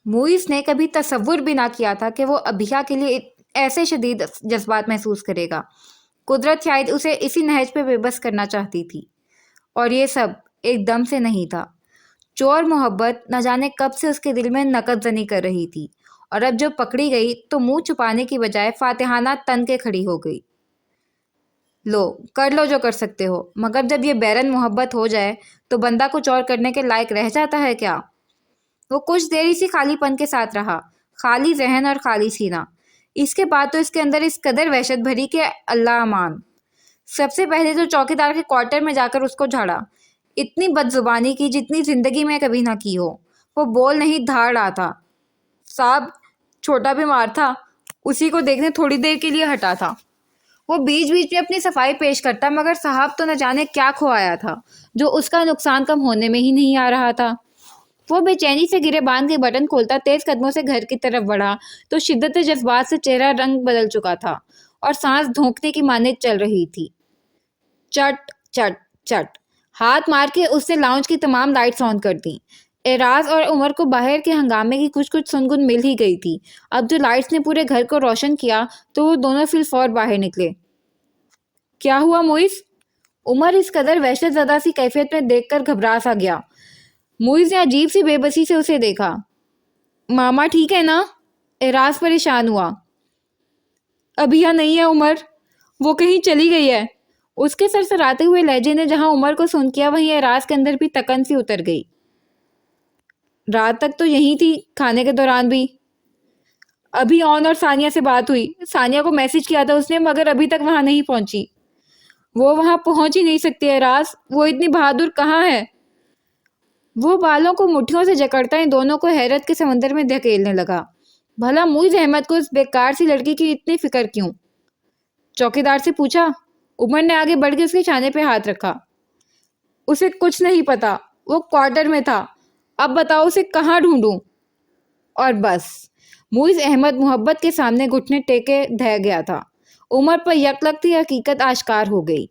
मुइज़ ने कभी तसव्वुर भी ना किया था कि वो अबिहा के लिए ऐसे शदीद जज्बात महसूस करेगा। कुदरत शायद उसे इसी नहज पे बेबस करना चाहती थी, और ये सब एकदम से नहीं था। चोर मोहब्बत न जाने कब से उसके दिल में नकदजनी कर रही थी, और अब जब पकड़ी गई तो मुंह छुपाने की बजाय फातिहाना तन के खड़ी हो गई। लो, कर लो जो कर सकते हो, मगर जब ये बैरन मोहब्बत हो जाए तो बंदा कुछ और करने के लायक रह जाता है क्या? वो कुछ देर इसी खालीपन के साथ रहा, खाली जहन और खाली सीना। इसके बाद तो इसके अंदर इस कदर वहशत भरी कि अल्लाह अमान। सबसे पहले तो चौकीदार के क्वार्टर में जाकर उसको झाड़ा, इतनी बदजुबानी की जितनी जिंदगी में कभी ना की हो। वो बोल नहीं धाड़ रहा था। साहब, छोटा बीमार था, उसी को देखने थोड़ी देर के लिए हटा था। वो बीच बीच में अपनी सफाई पेश करता, मगर साहब तो न जाने क्या खोआया था जो उसका नुकसान कम होने में ही नहीं आ रहा था। वो बेचैनी से गिरे बांध के बटन खोलता तेज कदमों से घर की तरफ बढ़ा तो शिद्दत जज्बात से चेहरा रंग बदल चुका था और सांस धोंकने की माने चल रही थी। चट चट चट हाथ मार के उसने लाउंज की तमाम लाइट्स ऑन कर दी। एराज और उमर को बाहर के हंगामे की कुछ कुछ सुनगुन मिल ही गई थी। अब जो लाइट्स ने पूरे घर को रोशन किया तो वो दोनों फिलफौर बाहर निकले। क्या हुआ मुइस? उमर इस कदर वहशत ज़दा सी कैफियत में देखकर घबरा सा गया। मुइस ने अजीब सी बेबसी से उसे देखा। मामा ठीक है ना? एराज परेशान हुआ। अभी यहाँ नहीं है उमर, वो कहीं चली गई है। उसके सरसराते हुए लहजे ने जहां उमर को सुन किया, वहीं एराज के अंदर भी तकन सी उतर गई। रात तक तो यहीं थी, खाने के दौरान भी। अभी ऑन और सानिया से बात हुई, सानिया को मैसेज किया था उसने, मगर अभी तक वहां नहीं पहुंची। वो वहां पहुंच ही नहीं सकती एराज, वो इतनी बहादुर कहाँ है? वो बालों को मुट्ठियों से जकड़ता इन दोनों को हैरत के समंदर में धकेलने लगा। भला मुइज़ अहमद को उस बेकार सी लड़की की इतनी फिक्र क्यों? चौकीदार से पूछा। उमर ने आगे बढ़ के उसके छाने पे हाथ रखा। उसे कुछ नहीं पता, वो क्वार्टर में था। अब बताओ उसे कहाँ ढूंढूं? और बस मुइज़ अहमद मोहब्बत के सामने घुटने टेके ढह गया था। उमर पर यकलखती हकीकत आश्कार हो गई।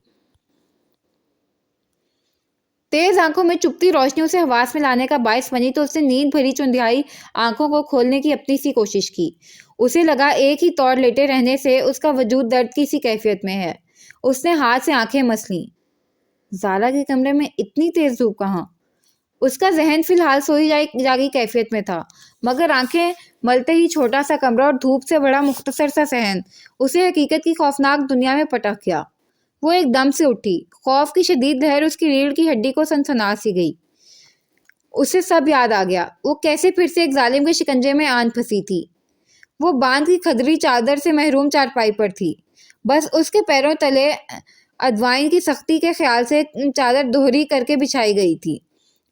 तेज आंखों में चुभती रोशनी उसे हवास में लाने का बायस बनी तो उसने नींद भरी चुंधियाई आंखों को खोलने की अपनी सी कोशिश की। उसे लगा एक ही तौर लेटे रहने से उसका वजूद दर्द की सी कैफियत में है। उसने हाथ से आंखें मस लीं। ज़ारा के कमरे में इतनी तेज धूप कहाँ? उसका जहन फिलहाल सोई जागी कैफियत में था, मगर आंखें मलते ही छोटा सा कमरा और धूप से बड़ा मुख्तसर सा सहन उसे हकीकत की खौफनाक दुनिया में पटक गया। वो एकदम से उठी। खौफ की शदीद लहर उसकी रीढ़ की हड्डी को सनसना सी गई। उसे सब याद आ गया। वो कैसे फिर से एक जालिम के शिकंजे में आन फंसी थी। वो बांध की खदरी चादर से महरूम चारपाई पर थी। बस उसके पैरों तले अदवाइन की सख्ती के ख्याल से चादर दोहरी करके बिछाई गई थी।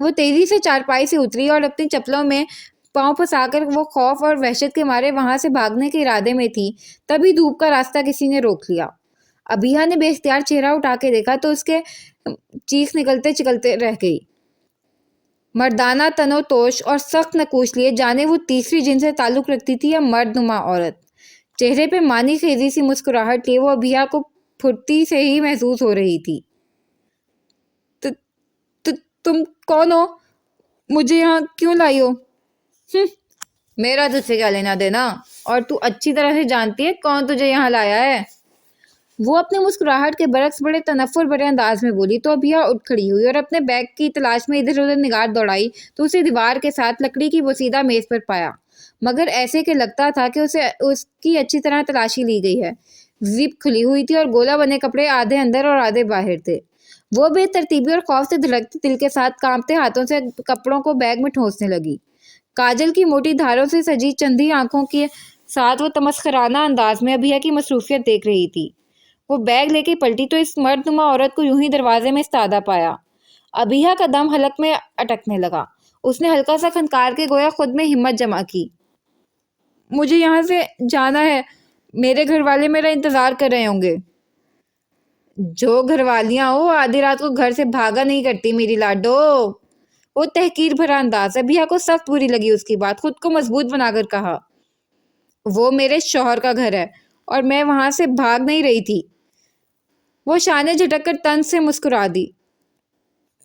वो तेजी से चारपाई से उतरी और अपनी चप्पलों में पांव फंसाकर वो खौफ और वहशत के मारे वहां से भागने के इरादे में थी। तभी धूप का रास्ता किसी ने रोक लिया। अबिहा ने बेख्तियार चेहरा उठा के देखा तो उसके चीख निकलते चिकलते रह गई। मर्दाना तनोतोश और सख्त नकूश लिए जाने वो तीसरी जिन से ताल्लुक रखती थी या मर्दनुमा औरत। चेहरे पे मानी खेजी सी मुस्कुराहट लिए वो अबिहा को फुर्ती से ही महसूस हो रही थी। तुम कौन हो? मुझे यहाँ क्यों लाई हो? मेरा तुझसे क्या लेना देना, और तू अच्छी तरह से जानती है कौन तुझे यहाँ लाया है। वो अपने मुस्कुराहट के बरक्स बड़े तनफ्फुर भरे अंदाज में बोली तो अबिहा उठ खड़ी हुई और अपने बैग की तलाश में इधर उधर निगाह दौड़ाई तो उसे दीवार के साथ लकड़ी की बोसीदा मेज पर पाया, मगर ऐसे कि लगता था कि उसे उसकी अच्छी तरह तलाशी ली गई है। जिप खुली हुई थी और गोला बने कपड़े आधे अंदर और आधे बाहर थे। वो बेतरतीबी और खौफ से धड़कते दिल के साथ कांपते हाथों से कपड़ों को बैग में ठोंसने लगी। काजल की मोटी धारों से सजी चंदी आंखों के साथ वो तमस्खराना अंदाज में अबिहा की मसरूफियत देख रही थी। वो बैग लेके पलटी तो इस मर्दनुमा औरत को यूं ही दरवाजे में इस्तादा पाया। अबिहा का दम हलक में अटकने लगा। उसने हल्का सा खनकार के गोया खुद में हिम्मत जमा की। मुझे यहाँ से जाना है, मेरे घर वाले मेरा इंतजार कर रहे होंगे। जो घरवालियां हो आधी रात को घर से भागा नहीं करती मेरी लाडो। वो तहकीर भरा अंदाज। अबिहा को सख्त बुरी लगी उसकी बात। खुद को मजबूत बनाकर कहा, वो मेरे शौहर का घर है और मैं वहां से भाग नहीं रही थी। वो शाने झटक कर तंज से मुस्कुरा दी।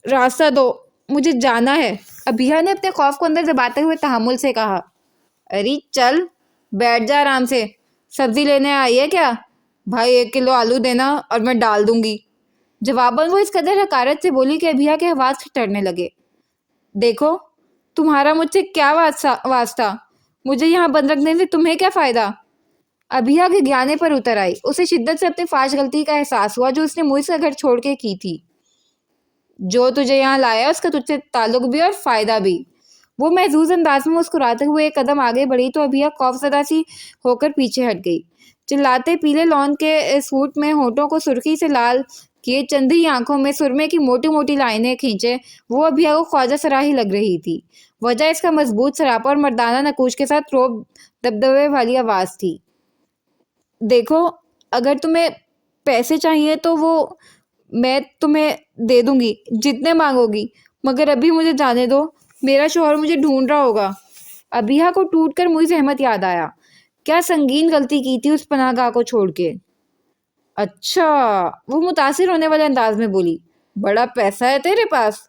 रास्ता दो, मुझे जाना है। अबिहा ने अपने खौफ को अंदर दबाते हुए तहम्मुल से कहा। ارے چل بیٹھ جا آرام سے، سبزی لینے آئی ہے کیا؟ بھائی 1 کلو آلو دینا اور میں ڈال دوں گی۔ جواباً وہ اس قدر حقارت سے بولی کہ ابھیا کے آواز ٹھٹرنے لگے۔ دیکھو تمہارا مجھ سے کیا واسطہ، مجھے یہاں بند رکھنے سے تمہیں کیا فائدہ؟ ابھیا کے گیانے پر اتر آئی۔ اسے شدت سے اپنی فاش غلطی کا احساس ہوا جو اس نے موئز کا گھر چھوڑ کے کی تھی۔ جو تجھے یہاں لایا اس کا تجھ سے تعلق بھی اور فائدہ بھی۔ وہ محظوظ انداز میں مسکراتے ہوئے 1 قدم آگے بڑھی تو ابھیا خوفزدہ سی ہو کر پیچھے ہٹ گئی۔ چلاتے پیلے لون کے سوٹ میں ہونٹوں کو سرخی سے لال کیے، چندی آنکھوں میں سرمے کی موٹی موٹی لائنیں کھینچے، وہ ابھیا کو خواجہ سراہی لگ رہی تھی۔ وجہ اس کا مضبوط سراپا اور مردانہ نقوش کے ساتھ روب دبدبے والی آواز تھی۔ دیکھو اگر تمہیں پیسے چاہیے تو وہ میں تمہیں دے دوں گی جتنے مانگو گی، مگر ابھی مجھے جانے دو، میرا شوہر مجھے ڈھونڈ رہا ہوگا۔ ابھیا کو ٹوٹ کر معیز احمد یاد آیا۔ کیا سنگین غلطی کی تھی اس پناہ گاہ کو چھوڑ کے۔ اچھا، وہ متاثر ہونے والے انداز میں بولی۔ بڑا پیسہ ہے تیرے پاس؟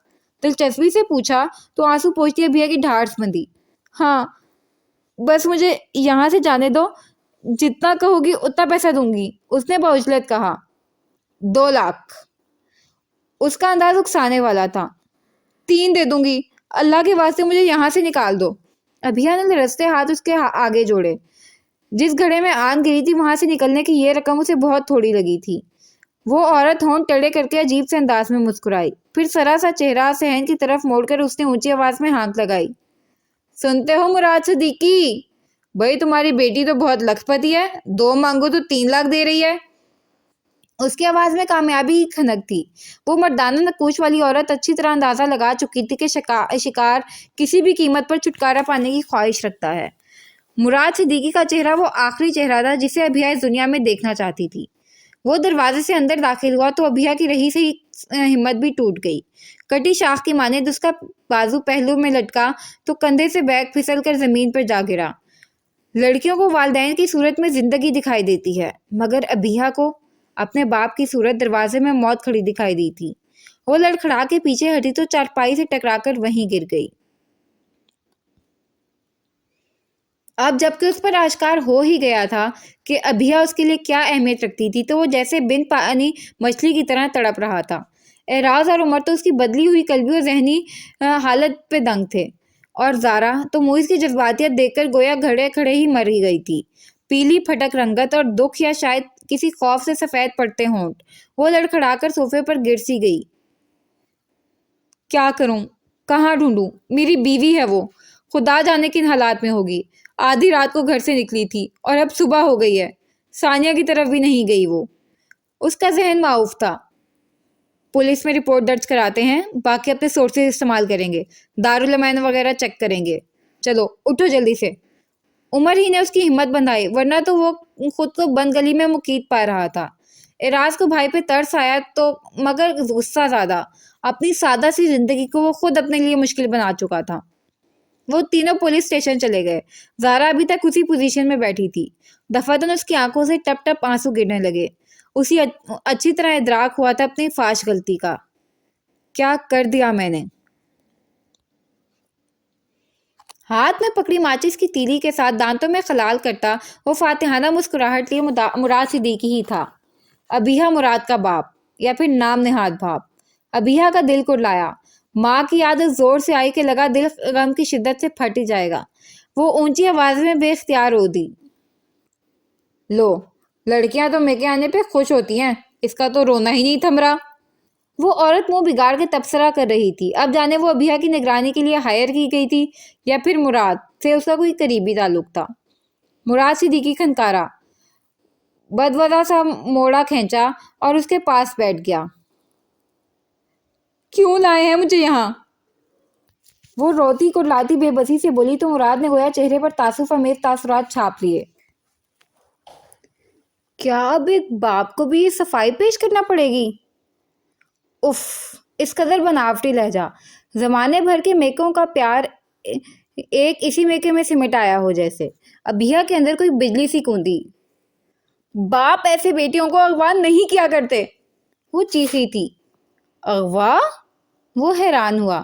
دلچسپی سے پوچھا تو آنسو پوچھتی ابھیا کی ڈھارس بندھی۔ ہاں بس مجھے یہاں سے جانے دو، جتنا کہو گی اتنا پیسہ دوں گی، اس نے بعجلت کہا۔ 2 لاکھ۔ اس کا انداز اکسانے والا تھا۔ 3 دے دوں گی، اللہ کے واسطے مجھے یہاں سے نکال دو۔ ابھیا نے لرزتے ہاتھ اس کے آگے جوڑے۔ جس گھڑے میں آن گئی تھی وہاں سے نکلنے کی یہ رقم اسے بہت تھوڑی لگی تھی۔ وہ عورت ہونٹ ٹیڑھے کر کے عجیب سے انداز میں مسکرائی، پھر سرا سا چہرہ صحن کی طرف موڑ کر اس نے اونچی آواز میں ہانک لگائی۔ سنتے ہو مراد صدیقی، بھائی تمہاری بیٹی تو بہت لکھ پتی ہے، 2 مانگو تو 3 لاکھ دے رہی ہے۔ اس کی آواز میں کامیابی کی کھنک تھی۔ وہ مردانہ نقوش والی عورت اچھی طرح اندازہ لگا چکی تھی کہ شکار کسی بھی قیمت پر چھٹکارا پانے کی خواہش رکھتا ہے۔ مراد صدیقی کا چہرہ وہ آخری چہرہ تھا جسے ابھیا اس دنیا میں دیکھنا چاہتی تھی۔ وہ دروازے سے اندر داخل ہوا تو ابھیا کی رہی سے ہمت بھی ٹوٹ گئی۔ کٹی شاخ کی مانند اس کا بازو پہلو میں لٹکا تو کندھے سے بیگ پھسل کر زمین پر جا گرا۔ لڑکیوں کو والدین کی صورت میں زندگی دکھائی دیتی ہے، مگر ابھیا کو اپنے باپ کی صورت دروازے میں موت کھڑی دکھائی دی تھی۔ وہ لڑکھڑا کے پیچھے ہٹی تو چارپائی سے ٹکرا کر وہیں گر گئی۔ اب جبکہ اس پر آشکار ہو ہی گیا تھا کہ ابھیا اس کے لیے کیا اہمیت رکھتی تھی، تو وہ جیسے بن پانی مچھلی کی طرح تڑپ رہا تھا۔ اعراز اور عمر تو اس کی بدلی ہوئی قلبی و ذہنی حالت پہ دنگ تھے، اور زارا تو معیز کی جذباتیت دیکھ کر گویا گھڑے کھڑے ہی مر ہی گئی تھی۔ پیلی پھٹک رنگت اور دکھ یا شاید کسی خوف سے سفید پڑتے ہونٹ، وہ لڑکھڑا کر صوفے پر گر سی گئی۔ کیا کروں، کہاں ڈھونڈوں، میری بیوی ہے وہ، خدا جانے کن حالات میں ہوگی۔ آدھی رات کو گھر سے نکلی تھی اور اب صبح ہو گئی ہے، ثانیہ کی طرف بھی نہیں گئی وہ۔ اس کا ذہن معاف تھا۔ پولیس میں رپورٹ درج کراتے ہیں، باقی اپنے سورسز استعمال کریں گے، دارالامین وغیرہ چیک کریں گے۔ چلو اٹھو جلدی سے۔ عمر ہی نے اس کی ہمت بندھائی، ورنہ تو وہ خود کو بند گلی میں مقید پا رہا تھا۔ اعراز کو بھائی پہ ترس آیا تو مگر غصہ زیادہ۔ اپنی سادہ سی زندگی کو وہ خود اپنے لیے مشکل بنا چکا تھا۔ وہ تینوں پولیس اسٹیشن چلے گئے۔ زارا ابھی تک اسی پوزیشن میں بیٹھی تھی۔ دفعتاً اس کی آنکھوں سے ٹپ ٹپ آنسو گرنے لگے۔ اسی اچھی طرح ادراک ہوا تھا اپنی فاش غلطی کا۔ کیا کر دیا میں نے؟ ہاتھ میں پکڑی ماچس کی تیلی کے ساتھ دانتوں میں خلال کرتا وہ فاتحانہ مسکراہٹ لیے مراد صدیقی ہی تھا۔ ابھیا مراد کا باپ، یا پھر نام نہاد باپ۔ ابھیا کا دل کرلایا۔ ماں کی عادت زور سے آئی کہ لگا دل غم کی شدت سے پھٹ ہی جائے گا۔ وہ اونچی آواز میں بے اختیار رو دی۔ لو، لڑکیاں تو میکے آنے پہ خوش ہوتی ہیں، اس کا تو رونا ہی نہیں تھم رہا۔ وہ عورت منہ بگاڑ کے تبصرہ کر رہی تھی۔ اب جانے وہ ابھیا کی نگرانی کے لیے ہائر کی گئی تھی یا پھر مراد سے اس کا کوئی قریبی تعلق تھا۔ مراد صدیقی کھنکارا، بدوضع سا موڑا کھینچا اور اس کے پاس بیٹھ گیا۔ کیوں لائے ہیں مجھے یہاں؟ وہ روتی کرلاتی بے بسی سے بولی تو مراد نے گویا چہرے پر تاسف امیز تاثرات چھاپ لیے۔ کیا اب ایک باپ کو بھی یہ صفائی پیش کرنا پڑے گی؟ اف، اس قدر بناوٹی لہجہ، زمانے بھر کے میکوں کا پیار ایک اسی میکے میں سمٹ آیا ہو جیسے۔ ابھیا کے اندر کوئی بجلی سی کوندی۔ باپ ایسے بیٹیوں کو اغوا نہیں کیا کرتے، وہ چیخی تھی۔ اغوا؟ وہ حیران ہوا۔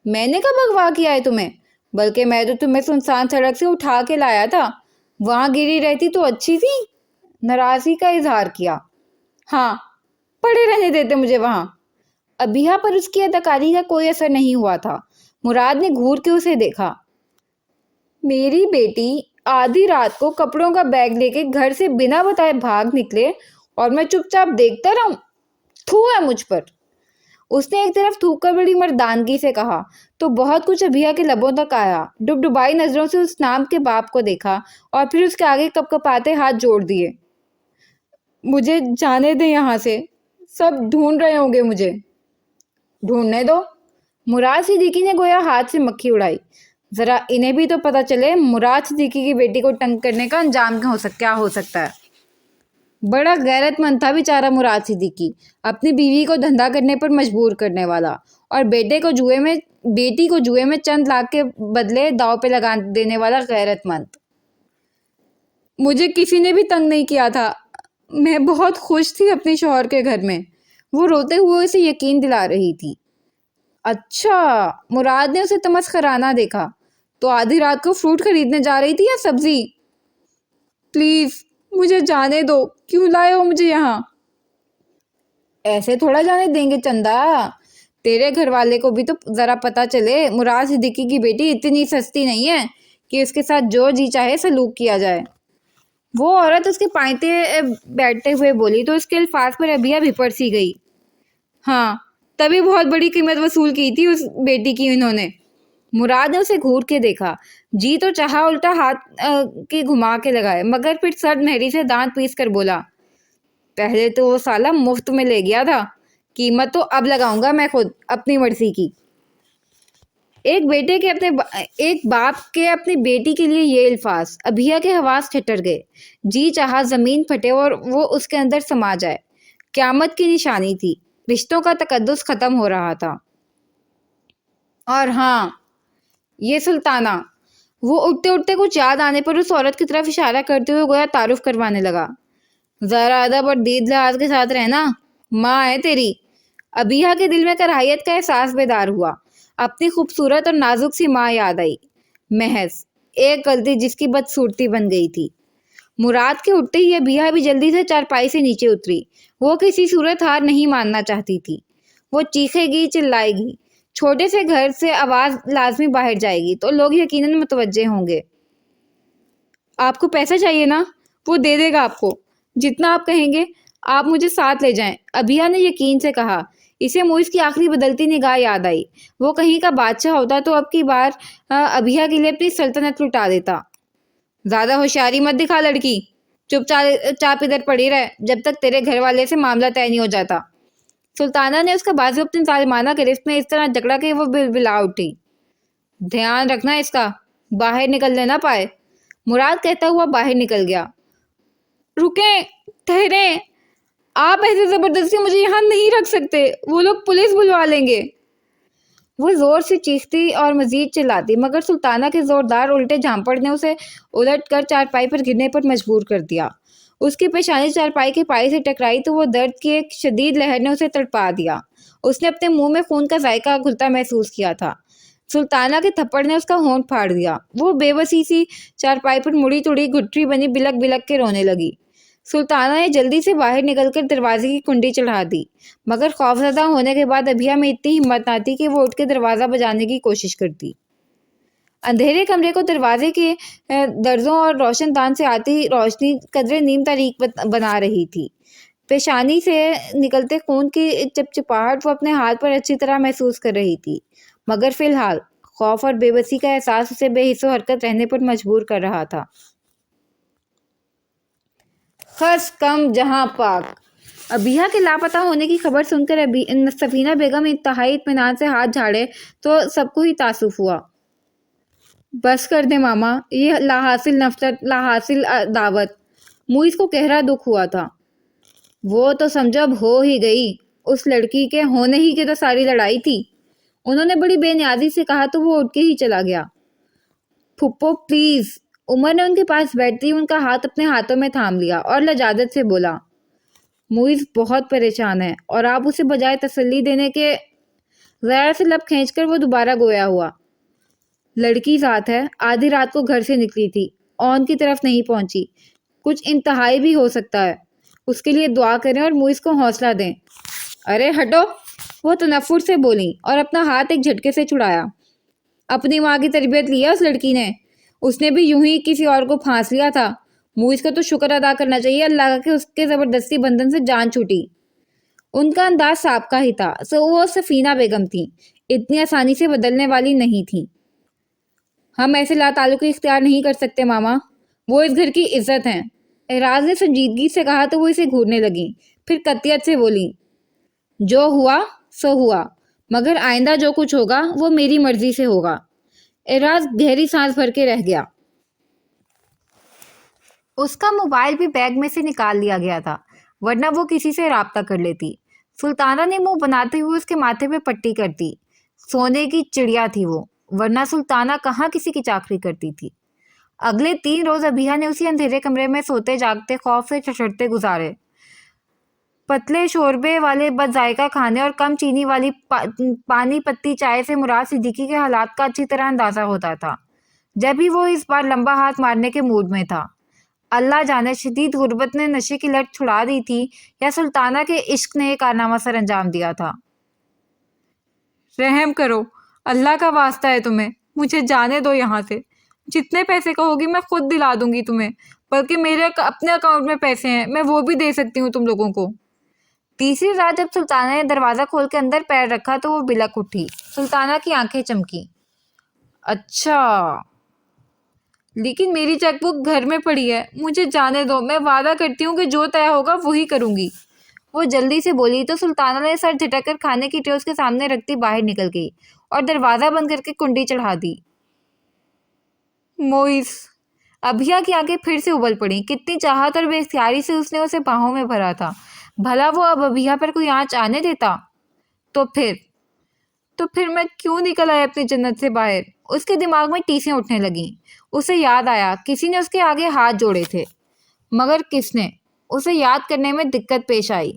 میں نے کب اغوا کیا ہے تمہیں؟ बल्कि मैं तो तुम्हें सुनसान सड़क से उठा के लाया था, वहां गिरी रहती तो अच्छी थी। नाराजगी का इजहार किया। हाँ, पड़े रहने देते मुझे वहां। अबिहा पर उसकी अदाकारी का कोई असर नहीं हुआ था। मुराद ने घूर के उसे देखा। मेरी बेटी आधी रात को कपड़ों का बैग लेके घर से बिना बताए भाग निकले और मैं चुपचाप देखता रहूं? थू है मुझ पर। उसने एक तरफ थूक कर बड़ी मर्दानगी से कहा तो बहुत कुछ अभिया के लबों तक आया। डुबडुबाई नजरों से उस नाम के बाप को देखा और फिर उसके आगे कपकपाते हाथ जोड़ दिए। मुझे जाने दे यहाँ से, सब ढूंढ रहे होंगे मुझे। ढूंढने दो। मुराद सिद्दीकी ने गोया हाथ से मक्खी उड़ाई। जरा इन्हें भी तो पता चले मुराद सिद्दीकी की बेटी को तंग करने का अंजाम क्या हो सकता है। बड़ा गैरतमंद था बेचारा मुराद सिद्दीकी, अपनी बीवी को धंधा करने पर मजबूर करने वाला और बेटी को जुए में चंद लाख के बदले दाव पे लगा देने वाला गैरतमंद। मुझे किसी ने भी तंग नहीं किया था, मैं बहुत खुश थी अपने शौहर के घर में। वो रोते हुए उसे यकीन दिला रही थी। अच्छा, मुराद ने उसे तमस्खराना देखा। तो आधी रात को फ्रूट खरीदने जा रही थी या सब्जी? प्लीज मुझे जाने दो, क्यों लाए हो मुझे यहाँ? ऐसे थोड़ा जाने देंगे चंदा, तेरे घर वाले को भी तो जरा पता चले। मुराद सिद्दीकी की बेटी इतनी सस्ती नहीं है कि उसके साथ जो जी चाहे सलूक किया जाए। वो औरत उसके पाइते बैठते हुए बोली तो उसके अल्फाज पर अबिया भिपड़ सी गई। हाँ, तभी बहुत बड़ी कीमत वसूल की थी उस बेटी की इन्होंने। मुराद ने उसे घूर के देखा। जी तो चाहा उल्टा हाथ के घुमा के लगाए, मगर फिर सर्द मेहरी से दांत पीस कर बोला, पहले तो वो साला मुफ्त में ले गया था, कीमत तो अब लगाऊंगा मैं खुद अपनी मर्जी की। एक बाप के अपनी बेटी के लिए ये अल्फाज। अभिया के हवास ठिठर गए। जी चाहा जमीन फटे और वो उसके अंदर समा जाए। क़यामत की निशानी थी। रिश्तों का तकद्दुस खत्म हो रहा था। और हाँ, ये सुल्ताना। वो उठते उठते कुछ याद आने पर उस औरत की तरफ इशारा करते हुए गोया तारुफ करवाने लगा। जरा अदब और दीद लिहाज के साथ रहना, माँ है तेरी। अबिहा के दिल में कराहियत का एहसास बेदार हुआ। अपनी खूबसूरत और नाजुक सी माँ याद आई। महज एक गलती जिसकी बदसूरती बन गई थी। मुराद के उठते ही अबिहा भी जल्दी से चारपाई से नीचे उतरी। वो किसी सूरत हार नहीं मानना चाहती थी। वो चीखेगी, चिल्लाएगी। छोटे से घर से आवाज लाजमी बाहर जाएगी तो लोग यकीनन मुतवज्जे होंगे। आपको पैसा चाहिए ना, वो दे देगा आपको, जितना आप कहेंगे। आप मुझे साथ ले जाएं, अभिया ने यकीन से कहा। इसे मुइज़ की आखिरी बदलती निगाह याद आई। वो कहीं का बादशाह होता तो अब की बार अभिया के लिए अपनी सल्तनत लुटा देता। ज्यादा होशियारी मत दिखा लड़की, चुपचाप इधर पड़ी रहे जब तक तेरे घर वाले से मामला तय नहीं हो जाता। सुल्ताना ने उसका बाजू अपनी जालिमाना गिरफ्त में इस तरह जकड़ा कि वो बिलबिला उठी। ध्यान रखना इसका, बाहर निकलने ना पाए। मुराद कहता हुआ बाहर निकल गया। रुकें, ठहरें, आप ऐसे जबरदस्ती मुझे यहाँ नहीं रख सकते, वो लोग पुलिस बुलवा लेंगे। वो जोर से चीखती और मजीद चिल्लाती, मगर सुल्ताना के जोरदार उल्टे झांपड़ ने उसे उलट कर चारपाई पर गिरने पर मजबूर कर दिया। उसकी पेशानी चारपाई के पाए से टकराई तो वो दर्द की एक शदीद लहर ने उसे तड़पा दिया। उसने अपने मुंह में खून का जायका घुलता महसूस किया था। सुल्ताना के थप्पड़ ने उसका होंठ फाड़ दिया। वो बेबसी सी चारपाई पर मुड़ी तुड़ी घुट्टी बनी बिलक बिलक के रोने लगी। सुल्ताना ने जल्दी से बाहर निकलकर दरवाजे की कुंडी चढ़ा दी, मगर खौफजदा होने के बाद अभिया में इतनी हिम्मत न थी कि वो उठ के दरवाज़ा बजाने की कोशिश करती। अंधेरे कमरे को दरवाजे के दर्जों और रोशनदान से आती रोशनी कदरे नीम तारीख बना रही थी। पेशानी से निकलते खून की चिपचिपाहट वो अपने हाथ पर अच्छी तरह महसूस कर रही थी, मगर फिलहाल खौफ और बेबसी का एहसास उसे बेहिस्सो हरकत रहने पर मजबूर कर रहा था। खस कम जहां पाक। अबिहा के लापता होने की खबर सुनकर सफीना बेगम इंतहाई इत्मीनान से हाथ झाड़े तो सबको ही तासुफ हुआ। बस कर दे मामा, ये लाहासिल नफरत, लाहासिल दावत। मुइज़ को गहरा दुख हुआ था। वो तो समझो अब हो ही गई, उस लड़की के होने ही की तो सारी लड़ाई थी। उन्होंने बड़ी बेनियाजी से कहा तो वो उठ के ही चला गया। फुप्पो प्लीज। उमर ने उनके पास बैठते ही उनका हाथ अपने हाथों में थाम लिया और लजाजत से बोला, मुइज़ बहुत परेशान है और आप उसे बजाय तसल्ली देने के। जरा से लब खींचकर वो दोबारा गोया हुआ। لڑکی ذات ہے، آدھی رات کو گھر سے نکلی تھی، اون کی طرف نہیں پہنچی، کچھ انتہائی بھی ہو سکتا ہے، اس کے لیے دعا کریں اور موئز کو حوصلہ دیں۔ ارے ہٹو، وہ تنفر سے بولی اور اپنا ہاتھ ایک جھٹکے سے چھڑایا۔ اپنی ماں کی تربیت لیا اس لڑکی نے، اس نے بھی یوں ہی کسی اور کو پھانس لیا تھا۔ موئز کو تو شکر ادا کرنا چاہیے اللہ کا کہ اس کے زبردستی بندھن سے جان چھوٹی۔ ان کا انداز سابقہ ہی تھا، وہ سفینہ بیگم تھی، اتنی آسانی سے بدلنے والی نہیں تھی۔ ہم ایسے لا تعلقی اختیار نہیں کر سکتے ماما، وہ اس گھر کی عزت ہیں۔ اعراض نے سنجیدگی سے کہا تو وہ اسے گھورنے لگی، پھر قطعیت سے بولی، جو ہوا سو ہوا، مگر آئندہ جو کچھ ہوگا وہ میری مرضی سے ہوگا۔ اعراض گہری سانس بھر کے رہ گیا۔ اس کا موبائل بھی بیگ میں سے نکال لیا گیا تھا، ورنہ وہ کسی سے رابطہ کر لیتی۔ سلطانہ نے منہ بناتے ہوئے اس کے ماتھے پہ پٹی کر دی۔ سونے کی چڑیا تھی وہ، ورنہ سلطانہ کہاں کسی کی چاکری کرتی تھی۔ اگلے 3 روز ابیہ نے اسی اندھیرے کمرے میں سوتے جاگتے خوف سے چھچھڑتے گزارے۔ پتلے شوربے والے بد ذائقہ کھانے اور کم چینی والی پانی پتی چائے سے مراد صدیقی کے حالات کا اچھی طرح اندازہ ہوتا تھا، جب ہی وہ اس بار لمبا ہاتھ مارنے کے موڈ میں تھا۔ اللہ جانے شدید غربت نے نشے کی لت چھڑا دی تھی یا سلطانہ کے عشق نے یہ کارنامہ سر انجام دیا تھا۔ رحم کرو، اللہ کا واسطہ ہے تمہیں، مجھے جانے دو یہاں سے۔ جتنے پیسے کہو گی میں خود دلا دوں گی تمہیں، بلکہ میرے اپنے اکاؤنٹ میں پیسے ہیں، میں وہ بھی دے سکتی ہوں تم لوگوں کو۔ تیسری رات جب سلطانہ نے دروازہ کھول کے اندر پیر رکھا تو وہ بلک اٹھی۔ سلطانہ کی آنکھیں چمکی۔ اچھا، لیکن میری چیک بک گھر میں پڑی ہے، مجھے جانے دو، میں وعدہ کرتی ہوں کہ جو طے ہوگا وہی کروں گی۔ وہ جلدی سے بولی تو سلطانہ نے سر جھٹک کر کھانے کی ٹرے اس کے سامنے رکھتی باہر نکل گئی اور دروازہ بند کر کے کنڈی چڑھا دی۔ موئز، ابھیا کی آنکھیں پھر سے ابل پڑیں۔ کتنی چاہت اور بے اختیاری سے اس نے اسے باہوں میں بھرا تھا، بھلا وہ اب ابھیا پر کوئی آنچ آنے دیتا؟ تو پھر میں کیوں نکل آئے اپنی جنت سے باہر؟ اس کے دماغ میں ٹیسیں اٹھنے لگیں۔ اسے یاد آیا کسی نے اس کے آگے ہاتھ جوڑے تھے، مگر کس نے؟ اسے یاد کرنے میں دقت پیش آئی۔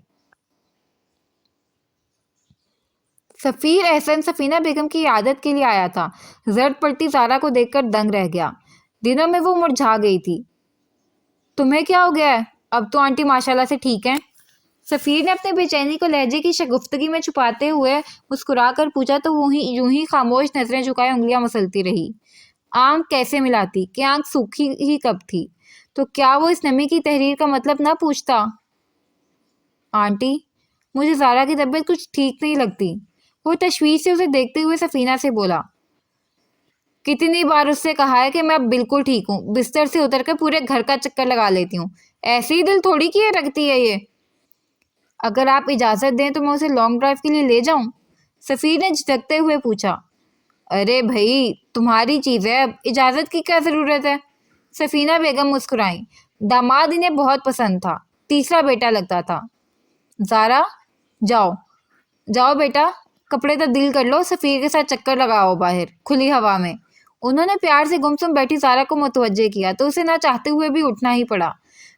سفیر احسن سفینہ بیگم کی عیادت کے لیے آیا تھا۔ زرد پڑتی زارا کو دیکھ کر دنگ رہ گیا۔ دنوں میں وہ مرجھا گئی تھی۔ تمہیں کیا ہو گیا ہے؟ اب تو آنٹی ماشاءاللہ سے ٹھیک ہیں؟ سفیر نے اپنے بے چینی کو لہجے کی شگفتگی میں چھپاتے ہوئے مسکرا کر پوچھا تو وہ یوں ہی خاموش نظریں جھکائے انگلیاں مسلتی رہی۔ آنکھ کیسے ملاتی کہ آنکھ سوکھی ہی کب تھی؟ تو کیا وہ اس نمی کی تحریر کا مطلب نہ پوچھتا؟ آنٹی، مجھے زارا کی طبیعت کچھ ٹھیک نہیں لگتی۔ وہ تشویش سے اسے دیکھتے ہوئے سفینہ سے بولا۔ کتنی بار اس سے کہا ہے کہ میں اب بالکل ٹھیک ہوں، بستر سے اتر کر پورے گھر کا چکر لگا لیتی ہوں، ایسے ہی دل تھوڑی کیے رکھتی ہے یہ۔ اگر آپ اجازت دیں تو میں اسے لانگ ڈرائیو کے لیے لے جاؤں؟ سفیر نے جھٹکتے ہوئے پوچھا۔ ارے بھائی، تمہاری چیز ہے، اب اجازت کی کیا ضرورت ہے؟ سفینہ بیگم مسکرائیں۔ داماد انہیں بہت پسند تھا، تیسرا بیٹا لگتا تھا۔ زارا، جاؤ بیٹا، کپڑے تبدیل کر لو، سفیر کے ساتھ چکر لگاؤ باہر کھلی ہوا میں۔ انہوں نے پیار سے گمسم بیٹھی زارا کو متوجہ کیا تو اسے نہ چاہتے ہوئے بھی اٹھنا ہی پڑا۔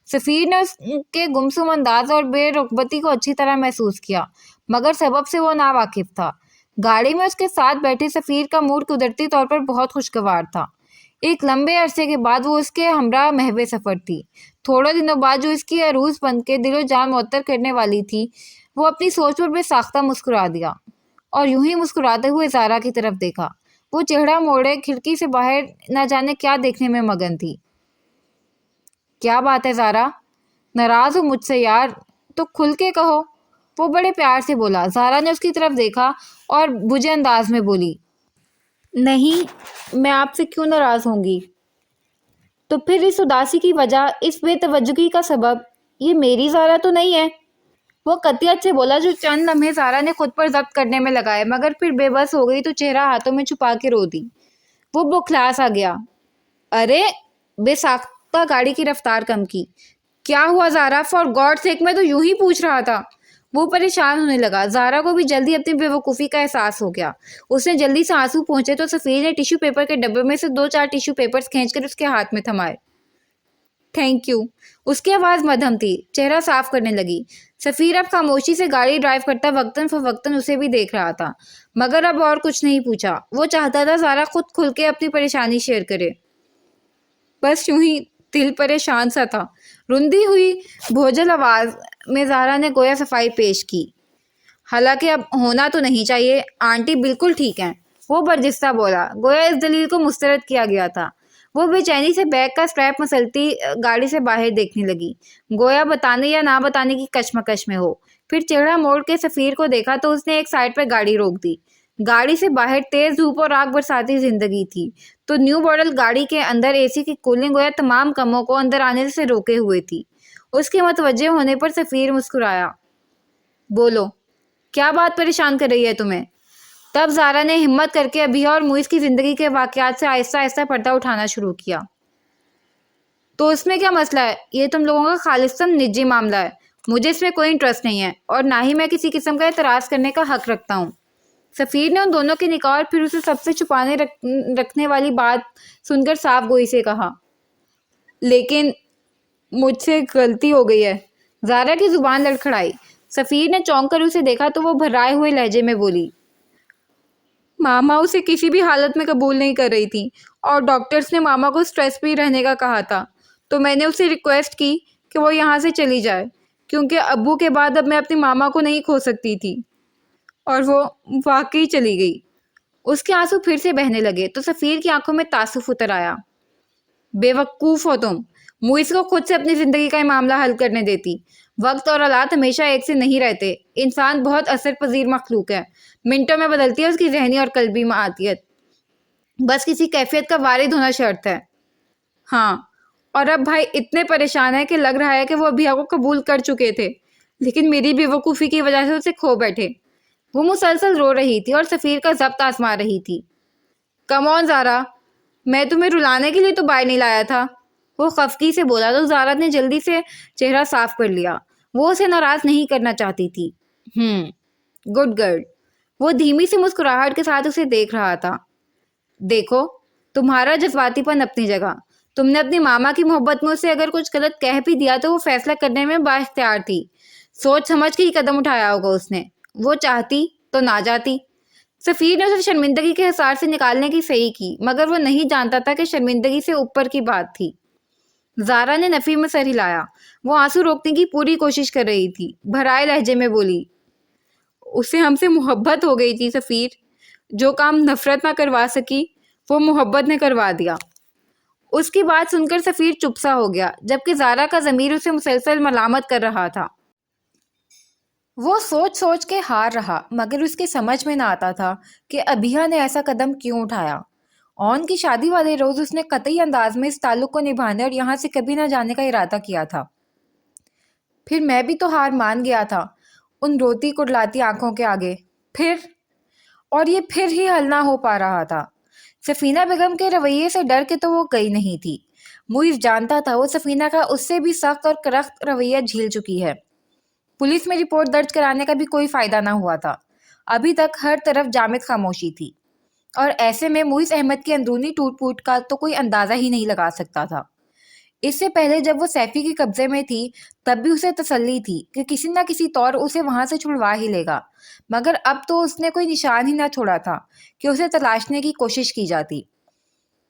سفیر نے اس کے گمسم انداز اور بے رغبتی کو اچھی طرح محسوس کیا، مگر سبب سے وہ ناواقف تھا۔ گاڑی میں اس کے ساتھ بیٹھے سفیر کا موڈ قدرتی طور پر بہت خوشگوار تھا۔ ایک لمبے عرصے کے بعد وہ اس کے ہمراہ محو سفر تھی۔ تھوڑے دنوں بعد جو اس کی عروس بن کے دل و جان معطر کرنے والی تھی، وہ اپنی سوچ پر بے ساختہ مسکرا دیا اور یوں ہی مسکراتے ہوئے زارا کی طرف دیکھا۔ وہ چہرہ موڑے کھڑکی سے باہر نہ جانے کیا دیکھنے میں مگن تھی۔ کیا بات ہے زارا؟ ناراض ہو مجھ سے یار؟ تو کھل کے کہو، وہ بڑے پیار سے بولا۔ زارا نے اس کی طرف دیکھا اور بجھے انداز میں بولی، نہیں، میں آپ سے کیوں ناراض ہوں گی؟ تو پھر اس اداسی کی وجہ، اس بے توجہی کا سبب، یہ میری زارا تو نہیں ہے؟ وہ قطعیت سے بولا جو چند لمحے زارا نے خود پر ضبط کرنے میں لگائے، مگر پھر بے بس ہو گئی تو چہرہ ہاتھوں میں چھپا کے رو دی۔ وہ بوکھلا سا گیا۔ ارے، بے ساختہ گاڑی کی رفتار کم کی۔ کیا ہوا زارا؟ فار گاڈ سیک، میں تو یوں ہی پوچھ رہا تھا۔ وہ پریشان ہونے لگا۔ زارا کو بھی جلدی اپنی بے وقوفی کا احساس ہو گیا۔ اس نے جلدی سے آنسو پہنچے تو سفیر نے ٹیشو پیپر کے ڈبے میں سے 2-4 ٹیشو پیپرز کھینچ کر اس کے ہاتھ میں تھمائے۔ Thank you. उसकी आवाज़ मध्यम थी, चेहरा साफ करने लगी। सफ़ीर अब खामोशी से गाड़ी ड्राइव करता वक्तन फ़वक्तन उसे भी देख रहा था, मगर अब और कुछ नहीं पूछा। वो चाहता था ज़ारा खुद खुल के अपनी परेशानी शेयर करे। बस यूं ही दिल परेशान सा था। रुंधी हुई भोजल आवाज़ में ज़ारा ने गोया सफाई पेश की। हालांकि अब होना तो नहीं चाहिए, आंटी बिल्कुल ठीक हैं, वो बर्जिस्ता बोला, गोया इस दलील को मुस्तरद किया गया था। वो बेचैनी से बैग का स्ट्रैप मसलती गाड़ी से बाहर देखने लगी, गोया बताने या ना बताने की कशमकश में हो। फिर चेहरा मोड़ के सफ़ीर को देखा तो उसने एक साइड पर गाड़ी रोक दी। गाड़ी से बाहर तेज धूप और आग बरसाती जिंदगी थी, तो न्यू मॉडल गाड़ी के अंदर एसी की कूलिंग गोया तमाम कमों को अंदर आने से रोके हुए थी। उसके मतवज्जे होने पर सफ़ीर मुस्कुराया, बोलो क्या बात परेशान कर रही है तुम्हें? तब ज़ारा ने हिम्मत करके अबिया और मुइज़ की ज़िंदगी के वाक़यात से आहिस्ता आहिस्ता पर्दा उठाना शुरू किया। तो इसमें क्या मसला है? ये तुम लोगों का खालिस्तन निजी मामला है, मुझे इसमें कोई इंटरेस्ट नहीं है और ना ही मैं किसी किस्म का एतराज़ करने का हक रखता हूँ। सफ़ीर ने उन दोनों के निकाह और फिर उसे सबसे छुपाने रखने वाली बात सुनकर साफ गोई से कहा, लेकिन मुझसे गलती हो गई है। ज़ारा की ज़ुबान लड़खड़ाई। सफ़ीर ने चौंक कर उसे देखा तो वो भर्राए हुए लहजे में बोली, मामा उसे किसी भी हालत में कबूल नहीं कर रही थी और डॉक्टर्स ने मामा को स्ट्रेस फ्री रहने का कहा था, तो मैंने उसे रिक्वेस्ट की कि वो यहाँ से चली जाए, क्योंकि अब्बू के बाद अब मैं अपनी मामा को नहीं खो सकती थी। और वो वाकई चली गई। उसके आंसू फिर से बहने लगे तो सफ़ीर की आंखों में तासुफ उतर आया। बेवकूफ़ हो तुम, मुइज़ को खुद से अपनी ज़िंदगी का ये मामला हल करने देती। वक्त और हालात हमेशा एक से नहीं रहते। इंसान बहुत असर पजीर मखलूक है, मिनटों में बदलती है उसकी जहनी और कल्बी मातियत। बस किसी कैफियत का वारिद होना शर्त है। हाँ, और अब भाई इतने परेशान है कि लग रहा है कि वो अभिया को कबूल कर चुके थे, लेकिन मेरी बेवकूफ़ी की वजह से उसे खो बैठे। वो मुसलसल रो रही थी और सफ़ीर का ज़ब्त आजमा रही थी। कम ऑन ज़ारा, मैं तुम्हें रुलाने के लिए तो बाहर नहीं लाया था, वो खफकी से बोला तो ज़ारा ने जल्दी से चेहरा साफ कर लिया। वो उसे नाराज़ नहीं करना चाहती थी। Good girl. वो धीमी सी मुस्कुराहट के साथ उसे देख रहा था। देखो, तुम्हारा जज्बातीपन अपनी जगह, तुमने अपनी मामा की मोहब्बत में उसे अगर कुछ गलत कह भी दिया तो वो फैसला करने में बाइख्तियार थी। सोच समझ के ही कदम उठाया होगा उसने। वो चाहती तो ना जाती। सफ़ीर ने उसे शर्मिंदगी के हिसार से निकालने की सही की, मगर वो नहीं जानता था कि शर्मिंदगी से ऊपर की बात थी। ज़ारा ने नफ़ी में सर हिलाया। वो आंसू रोकने की पूरी कोशिश कर रही थी। भराए लहजे में बोली, उसे हमसे मोहब्बत हो गई थी सफ़ीर। जो काम नफ़रत ना करवा सकी वो मोहब्बत ने करवा दिया। उसकी बात सुनकर सफ़ीर चुप सा हो गया, जबकि ज़ारा का ज़मीर उसे मुसलसल मलामत कर रहा था। वो सोच सोच के हार रहा, मगर उसके समझ में ना आता था कि अभिया ने ऐसा कदम क्यों उठाया। ऑन की शादी वाले रोज़ उसने कतई अंदाज में इस ताल्लुक को निभाने और यहाँ से कभी ना जाने का इरादा किया था। फिर मैं भी तो हार मान गया था उन रोती कुड़लाती आंखों के आगे। फिर और ये फिर ही हल ना हो पा रहा था। सफीना बेगम के रवैये से डर के तो वो गई नहीं थी। मुइज़ जानता था वो सफीना का उससे भी सख्त और करख्त रवैया झेल चुकी है। पुलिस में रिपोर्ट दर्ज कराने का भी कोई फायदा ना हुआ था। अभी तक हर तरफ जामिद खामोशी थी और ऐसे में मुइज़ अहमद की अंदरूनी टूट फूट का तो कोई अंदाज़ा ही नहीं लगा सकता था। इससे पहले जब वो सैफी के कब्जे में थी तब भी उसे तसल्ली थी कि किसी न किसी तौर उसे वहां से छुड़वा ही लेगा, मगर अब तो उसने कोई निशान ही ना छोड़ा था कि उसे तलाशने की कोशिश की जाती।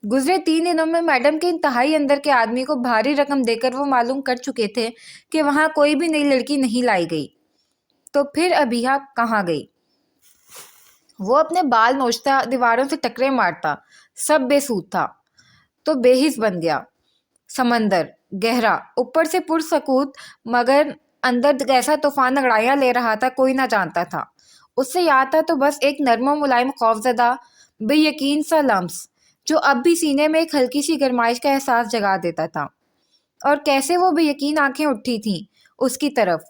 गुजरे 3 दिनों में मैडम के इंतहाई अंदर के आदमी को भारी रकम देकर वो मालूम कर चुके थे कि वहां कोई भी नई लड़की नहीं लाई गई। तो फिर अभिया कहाँ गई? वो अपने बाल नोचता, दीवारों से टकरे मारता, सब बेसूद था। तो बेहिस बन गया। समंदर गहरा, ऊपर से पुरसकूत, मगर अंदर कैसा तूफान अंगड़ाइयां ले रहा था कोई ना जानता था। उससे याद था तो बस एक नर्म मुलायम खौफजदा बेयकीन सा लम्स, जो अब भी सीने में एक हल्की सी गरमाइश का एहसास जगा देता था। और कैसे वो बेयकीन आंखें उठी थीं उसकी तरफ,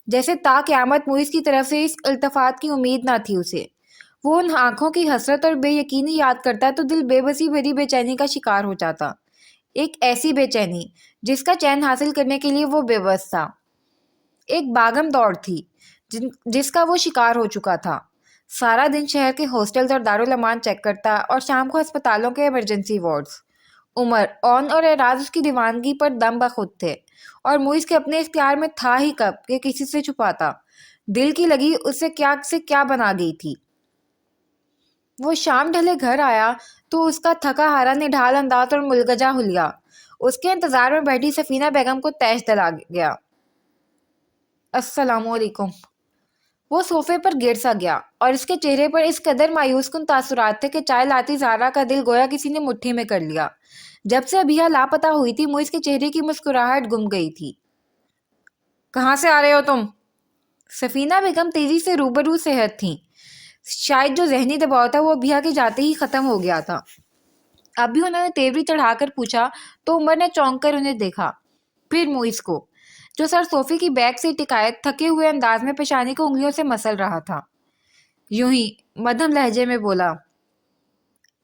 जैसे ता क़यामत मुइज़ की तरफ से इस इल्तफात की उम्मीद ना थी उसे। वो उन आंखों की हसरत और बेयकीनी याद करता तो दिल बेबसी भरी बेचैनी का शिकार हो जाता। एक ऐसी बेचैनी जिसका चैन हासिल करने के लिए वो बेबस था। एक भागम दौड़ थी जिसका वो शिकार हो चुका था। सारा दिन शहर के हॉस्टल्स और दारुल अमान चेक करता और शाम को अस्पतालों के इमरजेंसी वार्ड्स। عمر اون اور اعراض اس کی دیوانگی پر دم بخود تھے، اور موئز کے اپنے اختیار میں تھا ہی کب کہ کسی سے چھپاتا۔ دل کی لگی اس سے کیا بنا گئی تھی۔ وہ شام ڈھلے گھر آیا تو اس کا تھکا ہارا نڈھال انداز اور ملگجا حلیہ اس کے انتظار میں بیٹھی سفینہ بیگم کو تیش دلا گیا۔ السلام علیکم۔ وہ صوفے پر گر سا گیا اور اس کے چہرے پر اس قدر مایوس کن تاثرات تھے کہ چائے لاتی زارا کا دل گویا کسی نے مٹھی میں کر لیا۔ جب سے ابیہ لاپتہ ہوئی تھی موئز کے چہرے کی مسکراہٹ گم گئی تھی۔ کہاں سے آ رہے ہو تم؟ سفینہ بیگم تیزی سے روبرو صحت تھیں۔ شاید جو ذہنی دباؤ تھا وہ ابیہ کے جاتے ہی ختم ہو گیا تھا۔ اب بھی انہوں نے تیوری چڑھا کر پوچھا تو عمر نے چونک کر انہیں دیکھا، پھر موئز کو جو سر صوفے کی بیک سے ٹکائے تھکے ہوئے انداز میں پیشانی کو انگلیوں سے مسل رہا تھا۔ یوں ہی مدھم لہجے میں بولا،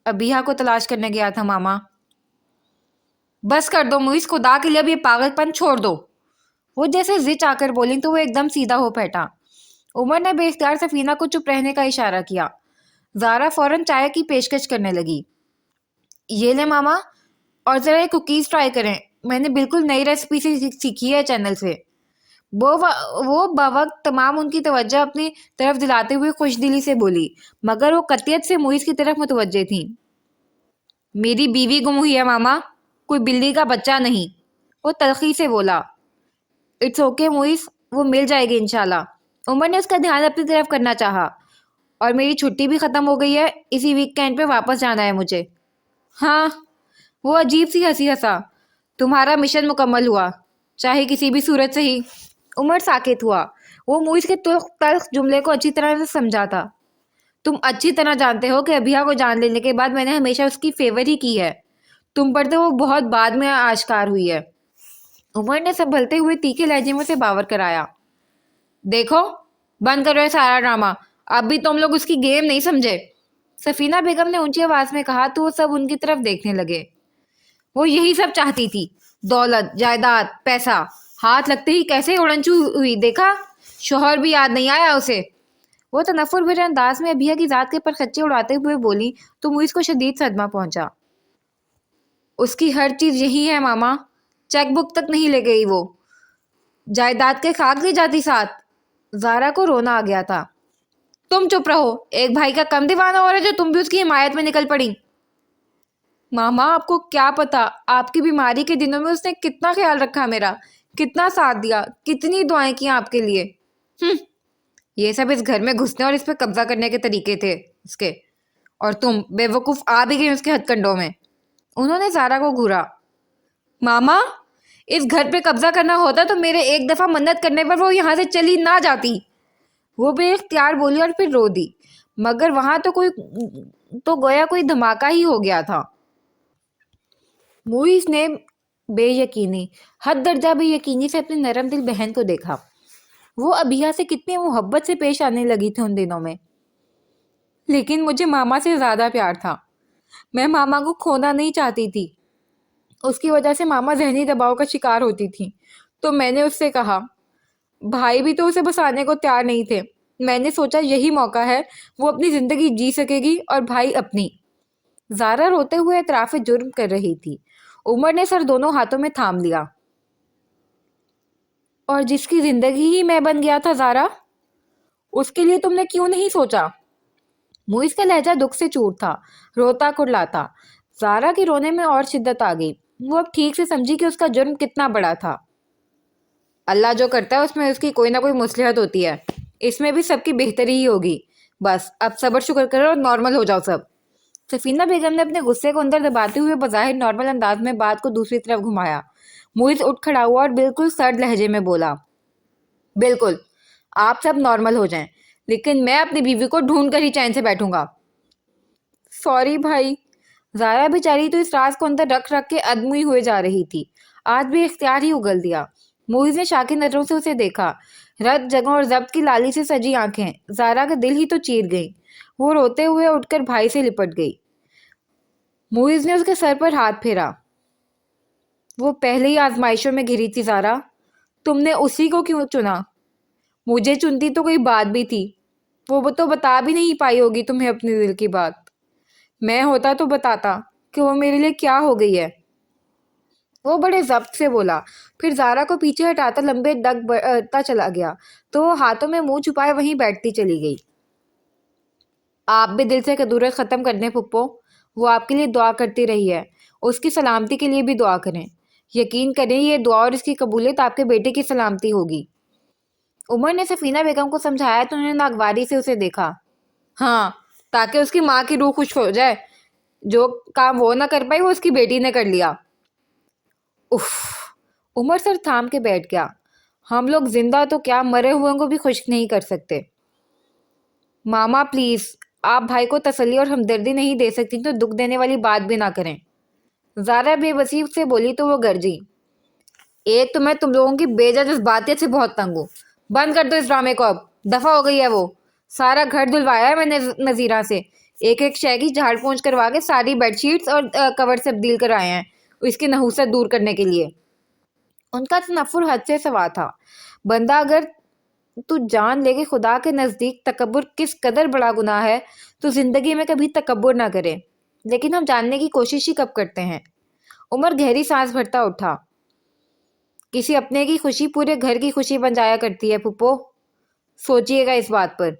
ابیہ کو تلاش کرنے گیا تھا ماما۔ بس کر دو موئز، خدا کے لیے اب یہ پاگل پن چھوڑ دو۔ وہ جیسے زچ آ کر بولیں تو وہ ایک دم سیدھا ہو بیٹھا۔ عمر نے بے اختیار سفینہ کو چپ رہنے کا اشارہ کیا۔ زارا فوراً چائے کی پیشکش کرنے لگی۔ یہ لیں ماما، اور ذرا یہ کوکیز ٹرائی کریں، میں نے بالکل نئی ریسیپی سے سیکھی ہے چینل سے۔ وہ باوقت تمام ان کی توجہ اپنی طرف دلاتے ہوئے خوش دلی سے بولی، مگر وہ قطعیت سے موئز کی طرف متوجہ تھیں۔ میری بیوی گم ہوئی ہے ماما، کوئی بلی کا بچہ نہیں۔ وہ تلخی سے بولا۔ اٹس اوکے موئز، وہ مل جائے گی انشاءاللہ۔ عمر نے اس کا دھیان اپنی طرف کرنا چاہا۔ اور میری چھٹی بھی ختم ہو گئی ہے، اسی ویکینڈ پہ واپس جانا ہے مجھے۔ ہاں، وہ عجیب سی ہنسی ہنسا۔ تمہارا مشن مکمل ہوا، چاہے کسی بھی صورت سے ہی۔ عمر ساکت ہوا۔ وہ موئز کے تلخ جملے کو اچھی طرح سے سمجھا تھا۔ تم اچھی طرح جانتے ہو کہ ابیہ کو جان لینے کے بعد میں نے ہمیشہ اس کی فیور ہی کی ہے۔ تم پر تو وہ بہت بعد میں آشکار ہوئی ہے۔ عمر نے سنبھلتے ہوئے تیکھے لہجے میں سے باور کرایا۔ دیکھو، بند کرو یہ سارا ڈرامہ، اب بھی تم لوگ اس کی گیم نہیں سمجھے۔ سفینہ بیگم نے اونچی آواز میں کہا تو وہ سب ان کی طرف دیکھنے لگے۔ وہ یہی سب چاہتی تھی، دولت، جائیداد، پیسہ، ہاتھ لگتے ہی کیسے اڑنچو ہوئی دیکھا، شوہر بھی یاد نہیں آیا اسے۔ وہ تنفر بھرے انداز میں ابیہ کی ذات کے پرخچے اڑاتے ہوئے بولی تو موئز کو شدید صدمہ پہنچا۔ اس کی ہر چیز یہی ہے ماما، چیک بک تک نہیں لے گئی وہ، جائیداد کے کاغذ لے جاتی ساتھ۔ زارا کو رونا آ گیا تھا۔ تم چپ رہو، ایک بھائی کا کم دیوانہ ہو رہا ہے جو تم بھی اس کی حمایت میں نکل پڑی۔ ماما آپ کو کیا پتا، آپ کی بیماری کے دنوں میں اس نے کتنا خیال رکھا میرا، کتنا ساتھ دیا، کتنی دعائیں کی آپ کے لیے۔ یہ سب اس گھر میں گھسنے اور اس پہ قبضہ کرنے کے طریقے تھے اس کے، اور تم بے وقوف آ بھی گئی اس کے ہتھ کنڈوں میں۔ انہوں نے زارا کو گھورا۔ ماما، اس گھر پہ قبضہ کرنا ہوتا تو میرے ایک دفعہ منت کرنے پر وہ یہاں سے چلی نہ جاتی۔ وہ بے اختیار بولی اور پھر رو دی، مگر وہاں تو گویا کوئی دھماکہ ہی ہو گیا تھا۔ موئز نے بے یقینی، حد درجہ بے یقینی سے اپنی نرم دل بہن کو دیکھا۔ وہ ابیہ سے کتنی محبت سے پیش آنے لگی تھی ان دنوں میں، لیکن مجھے ماما سے زیادہ پیار تھا۔ میں ماما کو کھونا نہیں چاہتی تھی، اس کی وجہ سے ماما ذہنی دباؤ کا شکار ہوتی تھی۔ تو میں نے اس سے کہا، بھائی بھی تو اسے بسانے کو تیار نہیں تھے۔ میں نے سوچا یہی موقع ہے، وہ اپنی زندگی جی سکے گی اور بھائی اپنی۔ زارا روتے ہوئے اعتراف جرم کر رہی تھی۔ عمر نے سر دونوں ہاتھوں میں تھام لیا۔ اور جس کی زندگی ہی میں بن گیا تھا زارا، اس کے لیے تم نے کیوں نہیں سوچا؟ موئز کا لہجہ دکھ سے چور تھا، روتا کڑلاتا۔ زارا کے رونے میں اور شدت آ گئی۔ وہ اب ٹھیک سے سمجھی کہ اس کا جرم کتنا بڑا تھا۔ اللہ جو کرتا ہے اس میں اس کی کوئی نہ کوئی مصلحت ہوتی ہے، اس میں بھی سب کی بہتری ہی ہوگی۔ بس اب صبر شکر کرو اور نارمل ہو جاؤ سب۔ سفینہ بیگم نے اپنے غصے کو اندر دباتے ہوئے بظاہر نارمل انداز میں بات کو دوسری طرف گھمایا۔ موئز اٹھ کھڑا ہوا اور بالکل سرد لہجے میں بولا، بالکل، آپ سب نارمل ہو جائیں، لیکن میں اپنی بیوی کو ڈھونڈ کر ہی چین سے بیٹھوں گا۔ سوری بھائی۔ زارا بیچاری تو اس راز کو اندر رکھ کے ادموئی ہوئے جا رہی تھی، آج بھی اختیار ہی اگل دیا۔ موئز نے شاکی نظروں سے اسے دیکھا، رت جگہوں اور ضبط کی لالی سے سجی آنکھیں زارا کا دل ہی تو چیر گئیں۔ وہ روتے ہوئے اٹھ کر بھائی سے لپٹ گئی۔ موئز نے اس کے سر پر ہاتھ پھیرا۔ وہ پہلے ہی آزمائشوں میں گھری تھی زارا، تم نے اسی کو کیوں چنا؟ مجھے چنتی تو کوئی بات بھی تھی، وہ تو بتا بھی نہیں پائی ہوگی تمہیں اپنے دل کی بات۔ میں ہوتا تو بتاتا کہ وہ میرے لیے کیا ہو گئی ہے۔ وہ بڑے ضبط سے بولا، پھر زارا کو پیچھے ہٹاتا لمبے ڈگ بڑھتا چلا گیا تو وہ ہاتھوں میں منہ چھپائے وہیں بیٹھتی چلی گئی۔ آپ بھی دل سے کدورت ختم کر دیں پھپھو، وہ آپ کے لیے دعا کرتی رہی ہے، اس کی سلامتی کے لیے بھی دعا کریں، یقین کریں یہ دعا اور اس کی قبولیت آپ کے بیٹے کی سلامتی ہوگی۔ عمر نے سفینہ بیگم کو سمجھایا تو انہوں نے ناگواری سے اسے دیکھا۔ ہاں، تاکہ اس کی ماں کی روح خوش ہو جائے، جو کام وہ نہ کر پائی وہ اس کی بیٹی نے کر لیا۔ اف، عمر سر تھام کے بیٹھ گیا۔ ہم لوگ زندہ تو کیا مرے ہوئے کو بھی خشک نہیں کر سکتے۔ ماما پلیز، آپ بھائی کو تسلی اور ہمدردی نہیں دے سکتی تو دکھ دینے والی بات بھی نہ کریں۔ زارا بے بسی سے بولی تو وہ گرجی۔ ایک تو میں تم لوگوں کی بے جا جذباتیت سے بہت تنگ ہوں، بند کر دو اس ڈرامے کو، اب دفعہ ہو گئی ہے وہ۔ سارا گھر دھلوایا ہے میں نے نذیرہ سے، ایک ایک شے کی جھاڑ پونچھ کروا کے ساری بیڈ شیٹس اور کور سے تبدیل کرائے ہیں اس کی نحوست دور کرنے کے لیے۔ ان کا تنفر حد سے سوا تھا۔ بندہ اگر تو جان لے کہ خدا کے نزدیک تکبر کس قدر بڑا گناہ ہے تو زندگی میں کبھی تکبر نہ کرے، لیکن ہم جاننے کی کوشش ہی کب کرتے ہیں۔ عمر گہری سانس بھرتا اٹھا۔ کسی اپنے کی خوشی پورے گھر کی خوشی بن جایا کرتی ہے پھپھو، سوچئے گا اس بات پر۔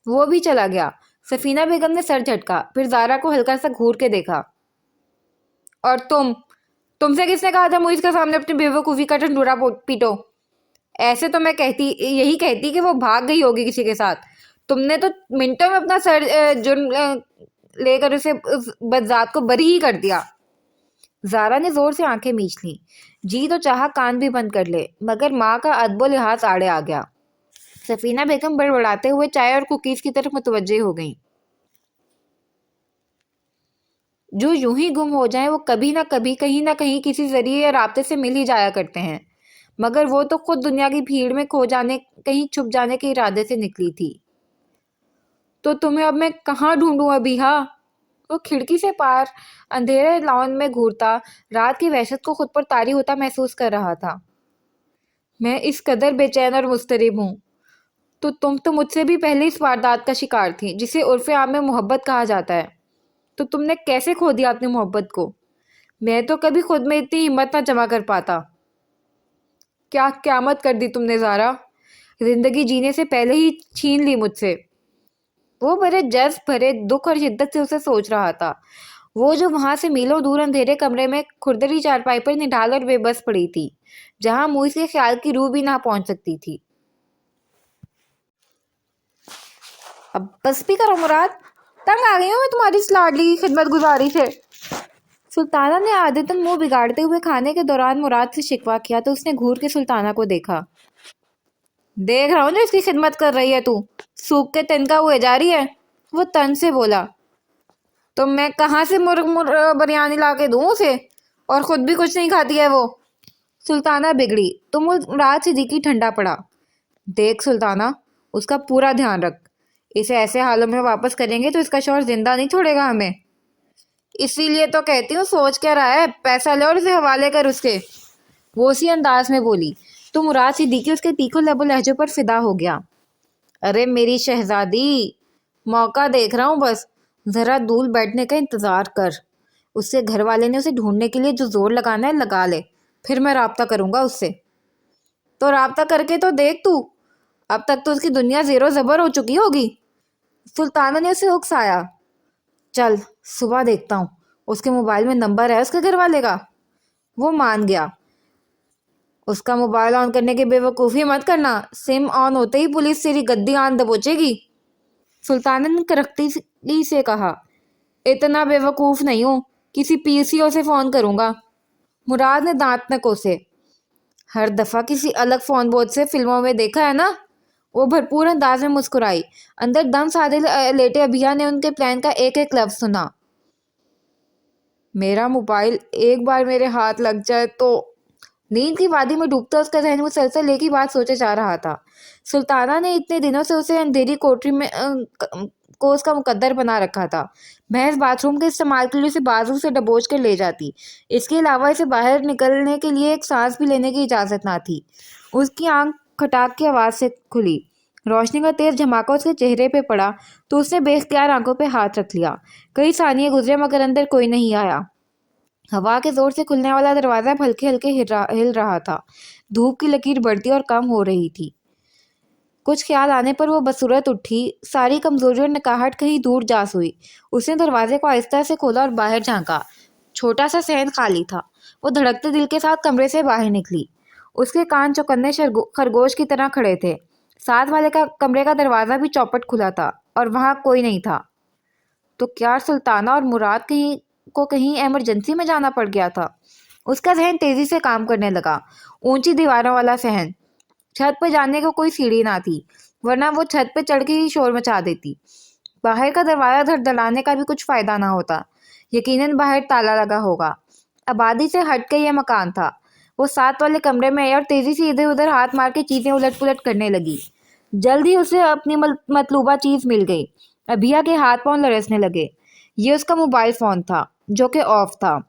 وہ بھی چلا گیا۔ سفینہ بیگم نے سر جھٹکا، پھر زارا کو ہلکا سا گھور کے دیکھا۔ اور تم سے کس نے کہا تھا موئز کے سامنے اپنی بیوقوفی کا ڈھنڈورا پیٹو؟ ایسے تو میں یہی کہتی کہ وہ بھاگ گئی ہوگی کسی کے ساتھ، تم نے تو منٹوں میں اپنا سر جرم لے کر اسے اس بدذات کو بری ہی کر دیا۔ زارا نے زور سے آنکھیں میچ لیں، جی تو چاہا کان بھی بند کر لے، مگر ماں کا ادب و لحاظ آڑے آ گیا۔ سفینہ بیگم بڑبڑاتے ہوئے چائے اور کوکیز کی طرف متوجہ ہو گئیں۔ جو یوں ہی گم ہو جائیں وہ کبھی نہ کبھی کہیں نہ کہیں کسی ذریعے یا رابطے سے مل ہی جایا کرتے ہیں، مگر وہ تو خود دنیا کی بھیڑ میں کھو جانے، کہیں چھپ جانے کے ارادے سے نکلی تھی۔ تو تمہیں اب میں کہاں ڈھونڈوں ابھی؟ ہاں، وہ کھڑکی سے پار اندھیرے لان میں گھورتا رات کی وحشت کو خود پر طاری ہوتا محسوس کر رہا تھا۔ میں اس قدر بے چین اور مضطرب ہوں تو تم تو مجھ سے بھی پہلے اس واردات کا شکار تھی جسے عرف عام میں محبت کہا جاتا ہے، تو تم نے کیسے کھو دیا اپنی محبت کو؟ میں تو کبھی خود میں اتنی ہمت نہ جمع کر پاتا۔ کیا قیامت کر دی تم نے زارا، زندگی جینے سے پہلے ہی چھین لی مجھ سے۔ وہ بڑے جذب بھرے دکھ اور شدت سے اسے سوچ رہا تھا، وہ جو وہاں سے میلوں دور اندھیرے کمرے میں کھردری چارپائی پر نڈھال اور بے بس پڑی تھی، جہاں موئز کے خیال کی روح بھی نہ پہنچ سکتی تھی۔ اب بس بھی کرو مراد، تنگ آ گئی ہوں میں تمہاری اس لاڈلی کی خدمت گزاری سے۔ سلطانہ نے عادتاً منہ بگاڑتے ہوئے کھانے کے دوران مراد سے شکوہ کیا تو اس نے گھور کے سلطانہ کو دیکھا۔ دیکھ رہا ہوں جو اس کی خدمت کر رہی ہے تو، سوکھ کے تنکا ہوئے جا رہی ہے، وہ تن سے بولا۔ تو میں کہاں سے بریانی لا کے دوں اسے، اور خود بھی کچھ نہیں کھاتی ہے وہ۔ سلطانہ بگڑی تو مراد صدیقی ٹھنڈا پڑا۔ دیکھ سلطانہ، اس کا پورا دھیان رکھ، اسے ایسے حالوں میں واپس کریں گے تو اس کا شوہر زندہ نہیں چھوڑے گا ہمیں۔ اسی لیے تو کہتی ہوں سوچ کیا رہا ہے، پیسہ لے اور اسے حوالے کر اس کے، وہ اسی انداز میں بولی تو مراد صدیقی اس کے تیکھے لب و لہجے پر فدا ہو گیا۔ ارے میری شہزادی، موقع دیکھ رہا ہوں بس، ذرا دول بیٹھنے کا انتظار کر، اس سے گھر والے نے اسے ڈھونڈنے کے لیے جو زور لگانا ہے لگا لے، پھر میں رابطہ کروں گا اس سے۔ تو رابطہ کر کے تو دیکھ تو، اب تک تو اس کی دنیا زیر و زبر ہو چکی ہوگی۔ سلطانہ نے اسے اکسایا۔ چل صبح دیکھتا ہوں، اس کے موبائل میں نمبر ہے اس کے گھر والے کا۔ وہ مان گیا۔ اس کا موبائل آن کرنے کی بے وقوفی مت کرنا، سم آن ہوتے ہی پولیس تیری گدی آن دبوچے گی۔ سلطانہ نے کرختی سے کہا۔ اتنا بے وقوف نہیں ہوں، کسی پی سی او سے فون کروں گا۔ مراد نے دانت نہ کوسے۔ ہر دفعہ کسی الگ فون بوتھ سے فلموں میں دیکھا ہے نا؟ وہ بھرپور انداز میں مسکرائی۔ اندر دم سادے لیٹے ابھیا نے ان کے پلان کا ایک ایک لفظ سنا۔ میرا موبائل ایک بار میرے ہاتھ لگ جائے تو، نیند کی وادی میں ڈوبتا اس کا ذہن مسلسل ایک ہی بات سوچے جا رہا تھا۔ سلطانہ نے اتنے دنوں سے اسے اندھیری کوٹری میں کو اس کا مقدر بنا رکھا تھا، محض باتھ روم کے استعمال کے لیے اسے بازو سے دبوچ کر لے جاتی، اس کے علاوہ اسے باہر نکلنے کے لیے ایک سانس بھی لینے کی اجازت نہ تھی۔ اس کی آنکھ کھٹاک کی آواز سے کھلی، روشنی کا تیز جھماکہ اس کے چہرے پہ پڑا تو اس نے بے اختیار آنکھوں پہ ہاتھ رکھ لیا۔ کئی ثانیے گزرے مگر اندر کوئی نہیں آیا۔ हवा के जोर से खुलने वाला दरवाजा अब हल्के हल्के हिल रहा था। धूप की लकीर बढ़ती और कम हो रही थी। कुछ ख्याल आने पर वो बसूरत उठी। सारी कमजोरी और नकाहट कहीं दूर जा सोई। उसने दरवाजे को आहिस्ता से खोला और बाहर झांका। छोटा सा सहन खाली था। वो धड़कते दिल के साथ कमरे से बाहर निकली। उसके कान चौकन्ने खरगोश की तरह खड़े थे। साथ वाले कमरे का दरवाजा भी चौपट खुला था और वहां कोई नहीं था। तो क्या सुल्ताना और मुराद कहीं इमरजेंसी में जाना पड़ गया था? उसका जहन तेजी से काम करने लगा। ऊंची दीवारों वाला सहन। छत पर जाने को कोई सीढ़ी ना थी, वरना वो छत पे चढ़ के ही शोर मचा देती। बाहर का दरवाजा धड़धड़ाने का भी कुछ फायदा ना होता। यकीनन बाहर ताला लगा होगा। आबादी से हट के यह मकान था। वो साथ वाले कमरे में आई और तेजी से इधर उधर हाथ मार के चीजें उलट पुलट करने लगी। जल्द ही उसे अपनी मतलूबा चीज मिल गई। अभिया के हाथ पांव लरसने लगे। ये उसका मोबाइल फोन था, जो कि ऑफ था।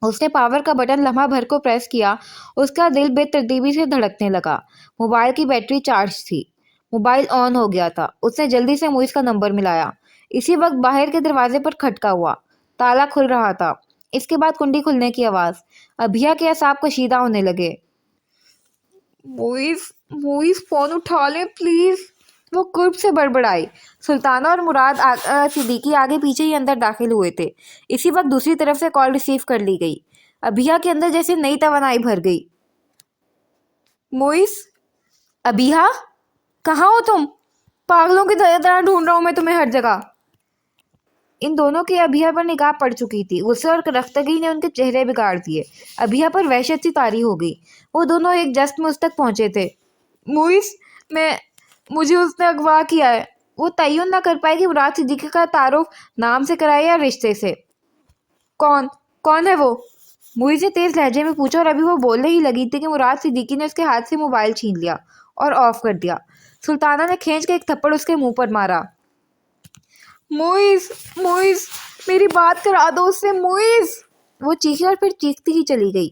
उसने पावर का बटन लम्हा भर को प्रेस किया। उसका दिल बेतरतीबी से धड़कने लगा। मोबाइल की बैटरी चार्ज थी। मोबाइल ऑन हो गया था। उसने जल्दी से मुइस का नंबर मिलाया। इसी वक्त बाहर के दरवाजे पर खटका हुआ। ताला खुल रहा था। इसके बाद कुंडी खुलने की आवाज। अभिया के असाब कशीदा होने लगे। मुइस, मुइस फोन उठा ले प्लीज, वो कुर्ब से बड़बड़ाई। सुल्ताना और मुराद सिद्दीकी आगे पीछे ही अंदर दाखिल हुए थे। इसी वक्त दूसरी तरफ से कॉल रिसीव कर ली गई। अभिया के अंदर जैसे नई तवानाई भर गई। मुइस, अभिया, कहाँ हो तुम? पागलों की तरह ढूंढ रहा हूं मैं तुम्हें हर जगह। इन दोनों की अभिया पर निगाह पड़ चुकी थी। गुस्से और रफ्तगी ने उनके चेहरे बिगाड़ दिए। अभिया पर वहशत सी तारी हो गई। वो दोनों एक जस्ट में उस तक पहुंचे थे। मुइस, मुझे उसने अगवा किया है। वो तय्युन ना कर पाई कि मुराद सिद्दीकी का तारुफ नाम से कराए या रिश्ते से। कौन है वो? मुइस ने तेज लहजे में पूछा और अभी वो बोलने ही लगी थी कि मुराद सिद्दीकी ने उसके हाथ से मोबाइल छीन लिया और ऑफ कर दिया। सुल्ताना ने खींच के एक थप्पड़ उसके मुंह पर मारा। मुइस, मुइस, मेरी बात करा दो उससे, मुइस, वो चीखी और फिर चीखती ही चली गई।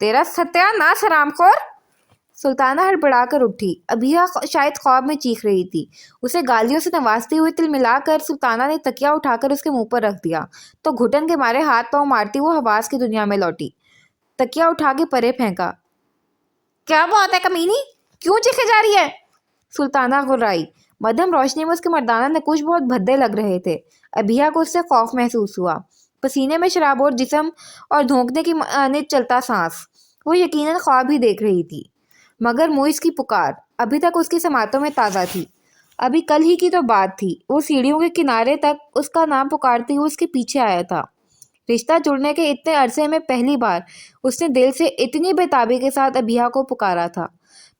तेरा सत्यानाश हरामखोर! सुल्ताना हड़बड़ाकर उठी। अभिया शायद ख्वाब में चीख रही थी। उसे गालियों से नवाजते हुए तिल मिलाकर सुल्ताना ने तकिया उठाकर उसके मुंह पर रख दिया तो घुटन के मारे हाथ पांव मारती वो हवास की दुनिया में लौटी। तकिया उठा के परे फेंका। क्या बात है कमीनी, क्यों चीखे जा रही है? सुल्ताना गुर्राई। मध्यम रोशनी में उसके मर्दाना नकुश बहुत भद्दे लग रहे थे। अभिया को उससे खौफ महसूस हुआ। पसीने में शराबोर जिस्म और धोंकने की मानित चलता सांस। वो यकीनन ख्वाब ही देख रही थी। मगर मुइस की पुकार अभी तक उसकी समातों में ताज़ा थी। अभी कल ही की तो बात थी। वो सीढ़ियों के किनारे तक उसका नाम पुकारते हुए उसके पीछे आया था। रिश्ता जुड़ने के इतने अरसे में पहली बार उसने दिल से इतनी बेताबी के साथ अभिया को पुकारा था।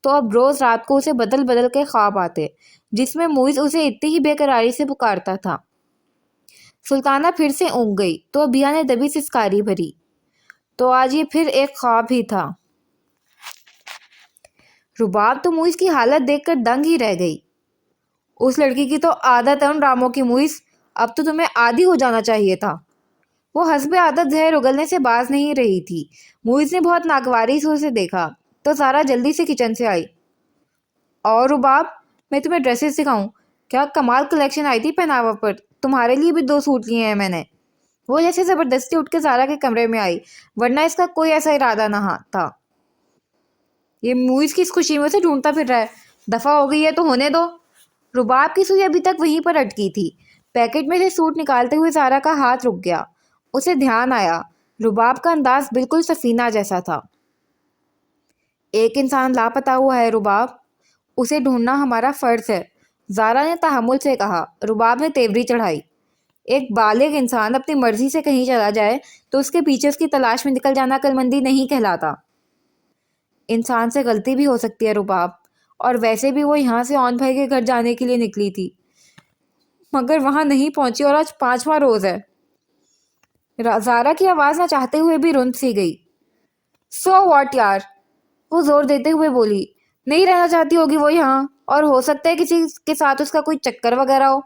तो अब रोज रात को उसे बदल बदल के ख्वाब आते, जिसमें मुइस उसे इतनी ही बेकरारी से पुकारता था। सुल्ताना फिर से ऊँग गई तो अभिया ने दबी सिसकारी भरी। तो आज ये फिर एक ख्वाब ही था। रुबाब तो मुइस की हालत देखकर दंग ही रह गई। उस लड़की की तो आदत है उन रामों की मुइस, अब तो तुम्हें आदी हो जाना चाहिए था। वो हस्बे आदत जहर उगलने से बाज नहीं रही थी। मुइस ने बहुत नागवारी से उसे देखा तो सारा जल्दी से किचन से आई। और रुबाब, मैं तुम्हें ड्रेसेस दिखाऊं? क्या कमाल कलेक्शन आई थी पहनावा पर। तुम्हारे लिए भी 2 सूट लिए हैं मैंने। वो जैसे जबरदस्ती उठ के सारा के कमरे में आई, वरना इसका कोई ऐसा इरादा ना था। ये मुइस की इस खुशी में उसे ढूंढता फिर रहा है। दफा हो गई है तो होने दो। रुबाब की सुई अभी तक वहीं पर अटकी थी। पैकेट में से सूट निकालते हुए सारा का हाथ रुक गया। उसे ध्यान आया, रुबाब का अंदाज बिल्कुल सफीना जैसा था। एक इंसान लापता हुआ है रुबाब, उसे ढूंढना हमारा फर्ज है, ज़ारा ने तहम्मुल से कहा। रुबाब ने तेवरी चढ़ाई। एक बालिग इंसान अपनी मर्जी से कहीं चला जाए तो उसके पीछे उसकी तलाश में निकल जाना अक्लमंदी नहीं कहलाता। इंसान से गलती भी हो सकती है रुबाब, और वैसे भी वो यहाँ से ऑन भाई के घर जाने के लिए निकली थी, मगर वहां नहीं पहुंची और आज 5वां रोज है। ज़ारा की आवाज़ ना चाहते हुए भी रुंध सी गई। सो वॉट यार, वो जोर देते हुए बोली। नहीं रहना चाहती होगी वो यहाँ, और हो सकता है किसी के साथ उसका कोई चक्कर वगैरह हो।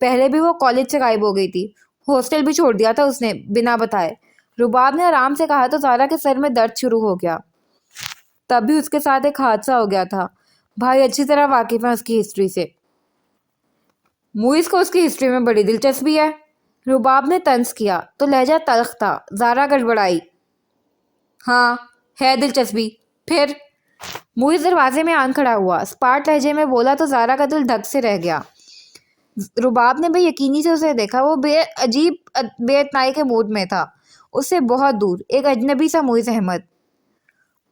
पहले भी वो कॉलेज से गायब हो गई थी। हॉस्टल भी छोड़ दिया था उसने बिना बताए। रुबाब ने आराम से कहा तो ज़ारा के सर में दर्द शुरू हो गया। तब भी उसके साथ एक हादसा हो गया था। भाई अच्छी तरह वाकिफ है उसकी हिस्ट्री से। मुइस को उसकी हिस्ट्री में बड़ी दिलचस्पी है। رباب نے طنز کیا تو لہجہ تلخ تھا۔ زارا گڑبڑائی، ہاں ہے دلچسپی، پھر؟ موئز دروازے میں آن کھڑا ہوا، اسپاٹ لہجے میں بولا تو زارا کا دل دھک سے رہ گیا۔ رباب نے بے یقینی سے اسے دیکھا، وہ عجیب بے اتنائی کے موڈ میں تھا، اس سے بہت دور ایک اجنبی سا موئز احمد۔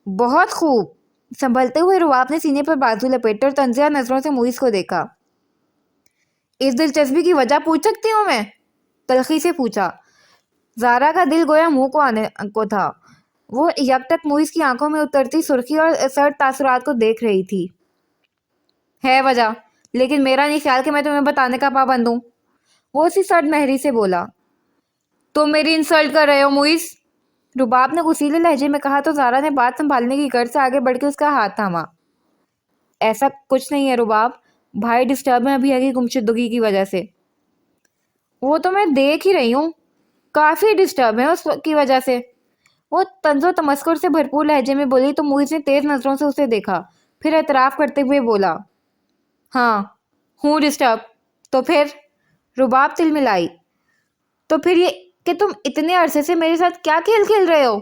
بہت خوب۔ سنبھلتے ہوئے رباب نے سینے پر بازو لپیٹے اور طنزیہ نظروں سے موئز کو دیکھا۔ اس دلچسپی کی وجہ پوچھ سکتی ہوں میں؟ تلخی سے پوچھا۔ زارا کا دل گویا منہ کو آنے کو تھا، وہ یک ٹک موئز کی آنکھوں میں اترتی سرخی اور سرد تاثرات کو دیکھ رہی تھی۔ ہے وجہ، لیکن میرا نہیں خیال کہ میں تمہیں بتانے کا پابند ہوں، وہ اسی سرد مہری سے بولا۔ تم میری انسلٹ کر رہے ہو موئز، رباب نے غصیلے لہجے میں کہا تو زارا نے بات سنبھالنے کی غرض سے آگے بڑھ کے اس کا ہاتھ تھاما۔ ایسا کچھ نہیں ہے رباب، بھائی ڈسٹرب ہیں ابھی کی گمشدگی کی وجہ سے۔ وہ تو میں دیکھ ہی رہی ہوں، کافی ڈسٹرب ہیں اس کی وجہ سے، وہ طنز و تمسخر سے بھرپور لہجے میں بولی تو موئز نے تیز نظروں سے اسے دیکھا، پھر اعتراف کرتے ہوئے بولا، ہاں ہوں ڈسٹرب، تو پھر؟ رباب تلملائی، تو پھر یہ کہ تم اتنے عرصے سے میرے ساتھ کیا کھیل کھیل رہے ہو؟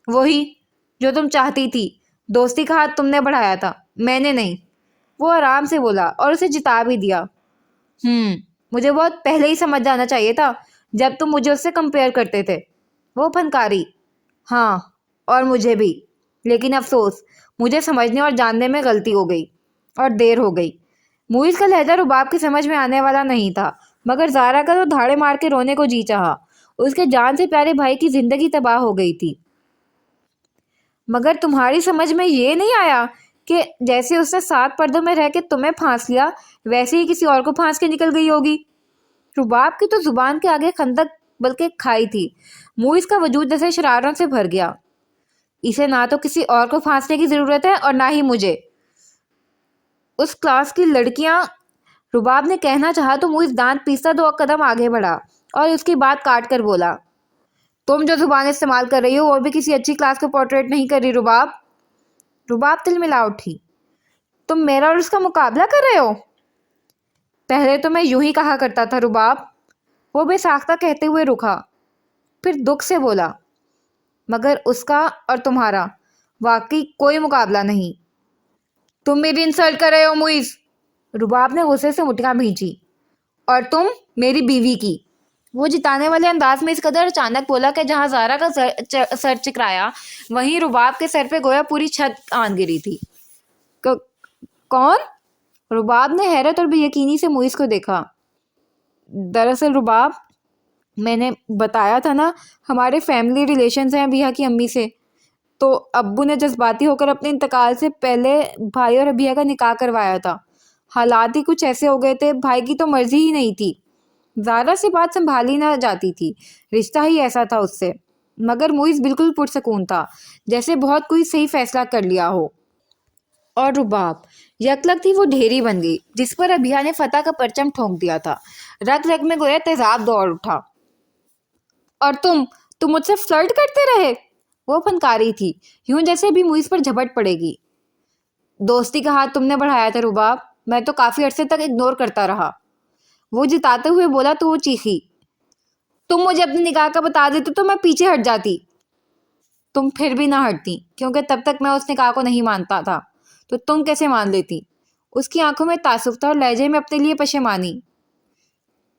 وہی جو تم چاہتی تھی، دوستی کا ہاتھ تم نے بڑھایا تھا، میں نے نہیں، وہ آرام سے بولا اور اسے جتا بھی دیا۔ مجھے بہت پہلے ہی سمجھ جانا چاہیے تھا جب تم مجھے اس سے کمپیئر کرتے تھے، وہ پھنکاری۔ ہاں اور مجھے بھی، لیکن افسوس مجھے سمجھنے اور جاننے میں غلطی ہو گئی اور دیر ہو گئی۔ موئز کا لہجہ رباب کی سمجھ میں آنے والا نہیں تھا، مگر زارا کا تو دھاڑے مار کے رونے کو جی چاہا، اس کے جان سے پیارے بھائی کی زندگی تباہ ہو گئی تھی۔ مگر تمہاری سمجھ میں یہ نہیں آیا کہ جیسے اس نے 7 پردوں میں رہ کے تمہیں پھانس لیا، ویسے ہی کسی اور کو پھانس کے نکل گئی ہوگی؟ رباب کی تو زبان کے آگے خندق بلکہ کھائی تھی، موئز کا وجود جیسے شراروں سے بھر گیا۔ اسے نہ تو کسی اور کو پھانسنے کی ضرورت ہے اور نہ ہی مجھے، اس کلاس کی لڑکیاں، رباب نے کہنا چاہا تو موئز دانت پیستا 2 قدم آگے بڑھا اور اس کی بات کاٹ کر بولا، تم جو زبان استعمال کر رہی ہو وہ بھی کسی اچھی کلاس کو پورٹریٹ نہیں کر رہی رباب۔ رباب تلملا اٹھی، تم میرا اور اس کا مقابلہ کر رہے ہو؟ پہلے تو میں یوں ہی کہا کرتا تھا رباب، وہ بے ساختہ کہتے ہوئے رکا، پھر دکھ سے بولا، مگر اس کا اور تمہارا واقعی کوئی مقابلہ نہیں۔ تم میری انسلٹ کر رہے ہو موئز، رباب نے غصے سے مٹیاں بھینچی، اور تم میری بیوی کی۔ وہ جتانے والے انداز میں اس قدر اچانک بولا کہ جہاں زارا کا سر چکرایا، وہیں رباب کے سر پہ گویا پوری چھت آن گری تھی۔ کون؟ رباب نے حیرت اور بے یقینی سے موئز کو دیکھا۔ دراصل رباب، میں نے بتایا تھا نا، ہمارے فیملی ریلیشنز ہیں ابیہ کی امی سے، تو ابو نے جذباتی ہو کر اپنے انتقال سے پہلے بھائی اور ابیہ کا نکاح کروایا تھا۔ حالات ہی کچھ ایسے ہو گئے تھے، بھائی کی تو مرضی ہی نہیں تھی، زارا سے بات سنبھالی نہ جاتی تھی، رشتہ ہی ایسا تھا اس سے۔ مگر موئز بالکل پرسکون تھا، جیسے بہت کوئی صحیح فیصلہ کر لیا ہو۔ اور رباب یکلگ تھی وہ ڈھیری بن گئی جس پر ابیہ نے فتح کا پرچم ٹھونک دیا تھا، رگ رگ میں گویا تیزاب دوڑ اٹھا۔ اور تم مجھ سے فلرٹ کرتے رہے، وہ پھنکاری تھی، یوں جیسے ابھی موئز پر جھپٹ پڑے گی۔ دوستی کا ہاتھ تم نے بڑھایا تھا رباب، میں تو کافی عرصے تک اگنور کرتا رہا، وہ جتاتے ہوئے بولا تو وہ چیخی، تم مجھے اپنے نکاح کا بتا دیتے تو میں پیچھے ہٹ جاتی۔ تم پھر بھی نہ ہٹتی، کیونکہ تب تک میں اس نکاح کو نہیں مانتا تھا، تو تم کیسے مان لیتی؟ اس کی آنکھوں میں تعصب تھا اور لہجے میں اپنے لیے پشیمانی۔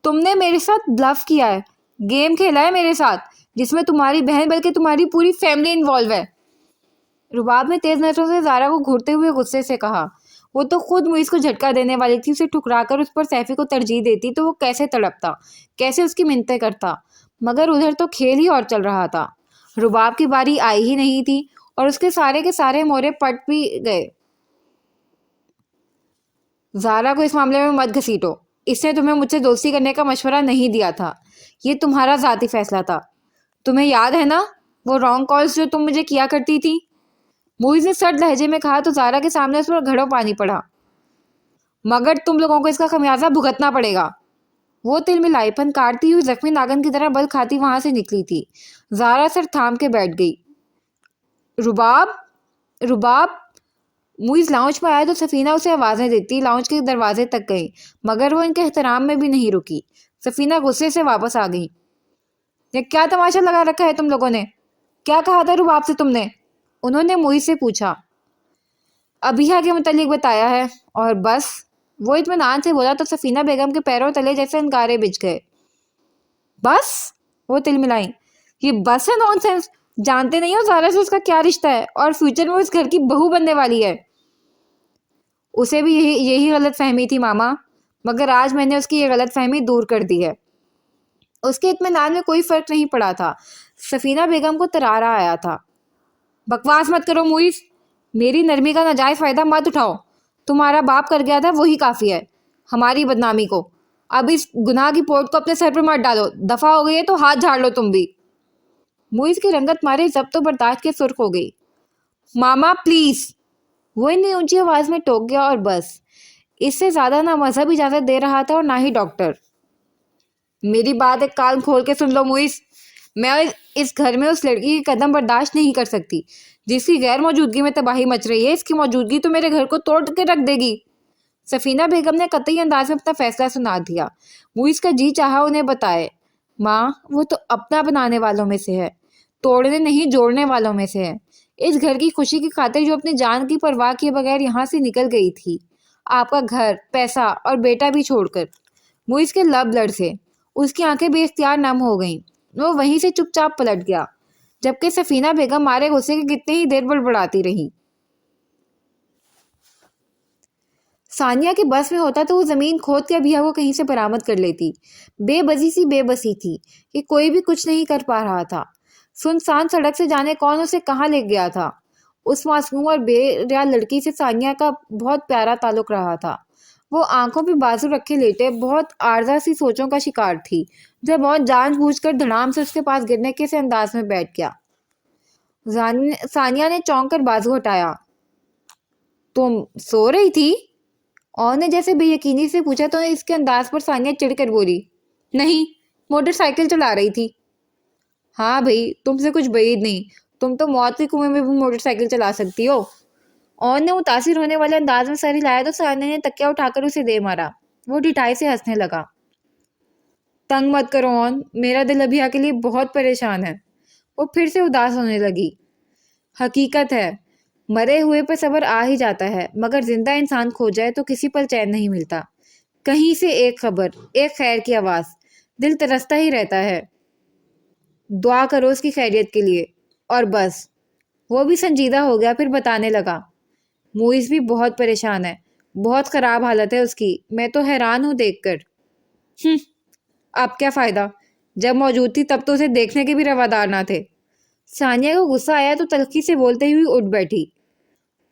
تم نے میرے ساتھ بلف کیا ہے، گیم کھیلا ہے میرے ساتھ، جس میں تمہاری بہن بلکہ تمہاری پوری فیملی انوالو ہے۔ رباب نے تیز نظروں سے زارا کو گھورتے ہوئے غصے سے کہا، وہ تو خود موئز کو جھٹکا دینے والی تھی، اسے ٹھکرا کر اس پر سیفی کو ترجیح دیتی تو وہ کیسے تڑپتا، کیسے اس کی منتیں کرتا، مگر ادھر تو کھیل ہی اور چل رہا تھا۔ رباب کی باری آئی ہی نہیں تھی اور اس کے سارے مورے پٹ بھی گئے۔ زارا کو اس معاملے میں مت گھسیٹو، اس نے تمہیں مجھ سے دوستی کرنے کا مشورہ نہیں دیا تھا، یہ تمہارا ذاتی فیصلہ تھا۔ تمہیں یاد ہے نا وہ رانگ کالز جو تم مجھے کیا کرتی تھی؟ موئز نے سرد لہجے میں کہا تو زارا کے سامنے اس پر گھڑوں پانی پڑا۔ مگر تم لوگوں کو اس کا خمیازہ بھگتنا پڑے گا، وہ تلملائی، پھنکارتی ہوئی زخمی ناگن کی طرح بل کھاتی وہاں سے نکلی تھی۔ زارا سر تھام کے بیٹھ گئی۔ رباب موئز لاؤنج میں آئے تو سفینہ اسے آوازیں دیتی لاؤنج کے دروازے تک گئی، مگر وہ ان کے احترام میں بھی نہیں رکی۔ सफीना गुस्से से वापस आ गई। ये क्या तमाशा लगा रखा है तुम लोगों ने? क्या कहा था रुबाब से तुमने? उन्होंने मुई से पूछा। अबिया के मुतालिक बताया है और बस। वो इत्मीनान से बोला तो सफीना बेगम के पैरों तले जैसे अंगारे बिछ गए। बस? वो तिलमिलाई। ये बस है नॉनसेंस। जानते नहीं हो ज़ारा से उसका क्या रिश्ता है और फ्यूचर में वो इस घर की बहू बनने वाली है। उसे भी यही गलत फहमी थी मामा, मगर आज मैंने उसकी ये गलत फहमी दूर कर दी है। उसके इत्मीनान में कोई फर्क नहीं पड़ा था। सफीना बेगम को तरारा आया था। बकवास मत करो मुइस, मेरी नरमी का नाजायज फायदा मत उठाओ। तुम्हारा बाप कर गया था वही काफी है हमारी बदनामी को। अब इस गुनाह की पोट को अपने सर पर मत डालो। दफा हो गई है तो हाथ झाड़ लो तुम भी। मुइस की रंगत मारे जब्त बर्दाश्त के सुर्ख हो गई। मामा प्लीज, वो इतनी ऊंची आवाज में टोक गया और बस। इससे ज्यादा ना मजहब इजाजत दे रहा था और ना ही डॉक्टर। मेरी बात एक कान खोल के सुन लो मुइस, मैं इस घर में उस लड़की की कदम बर्दाश्त नहीं कर सकती जिसकी गैर मौजूदगी में तबाही मच रही है। इसकी मौजूदगी तो मेरे घर को तोड़ के रख देगी। सफीना बेगम ने कतई अंदाज में अपना फैसला सुना दिया। मुइस का जी चाहा उन्हें बताए। माँ, वो तो अपना बनाने वालों में से है, तोड़ने नहीं जोड़ने वालों में से है। इस घर की खुशी की खातिर जो अपनी जान की परवाह किए बगैर यहाँ से निकल गई थी, आपका घर, पैसा और बेटा भी छोड़कर। मुइस के लब लड़ से उसकी आंखें बेख्तियार नम हो गईं। वो वहीं से चुपचाप पलट गया, जबकि सफीना बेगम मारे गुस्से के कितनी ही देर बड़बड़ाती रही। सानिया के बस में होता तो वो जमीन खोद के अभिया को कहीं से बरामद कर लेती। बेबसी सी बेबसी थी कि कोई भी कुछ नहीं कर पा रहा था। सुनसान सड़क से जाने कौन उसे कहाँ ले गया था। उस मासूम और बेरिया लड़की से सानिया का बहुत प्यारा ताल्लुक रहा था। वो आंखों पे बाजू रखे लेटे बहुत आर्जा सी सोचों का शिकार थी, जब बहुत जानबूझकर धड़ाम से उसके पास गिरने के से अंदाज में बैठ गया। सानिया ने चौंक कर बाजू हटाया। तुम सो रही थी? और ने जैसे बेयकीनी से पूछा तो इसके अंदाज पर सानिया चिढ़कर बोली, नहीं, मोटरसाइकिल चला रही थी। हाँ भाई, तुमसे कुछ बैद नहीं, तुम तो मौत के कुएं में भी मोटरसाइकिल चला सकती हो। और ने मुतासिर होने वाले अंदाज में सर हिलाया तो सानिया ने तकिया उठाकर उसे दे मारा। वो ढिठाई से हंसने लगा। तंग मत करो ऑन, मेरा दिल अभिया के लिए बहुत परेशान है। वो फिर से उदास होने लगी। हकीकत है, मरे हुए पर सब्र आ ही जाता है, मगर जिंदा इंसान खो जाए तो किसी पर चैन नहीं मिलता। कहीं से एक खबर, एक खैर की आवाज, दिल तरसता ही रहता है। दुआ करो उसकी खैरियत के लिए, और बस। वो भी संजीदा हो गया, फिर बताने लगा। मुइस भी बहुत परेशान है, बहुत खराब हालत है उसकी, मैं तो हैरान हूं देखकर। अब क्या फायदा, जब मौजूद थी तब तो उसे देखने के भी रवादार ना थे। सानिया को गुस्सा आया तो तल्खी से बोलते हुए उठ बैठी।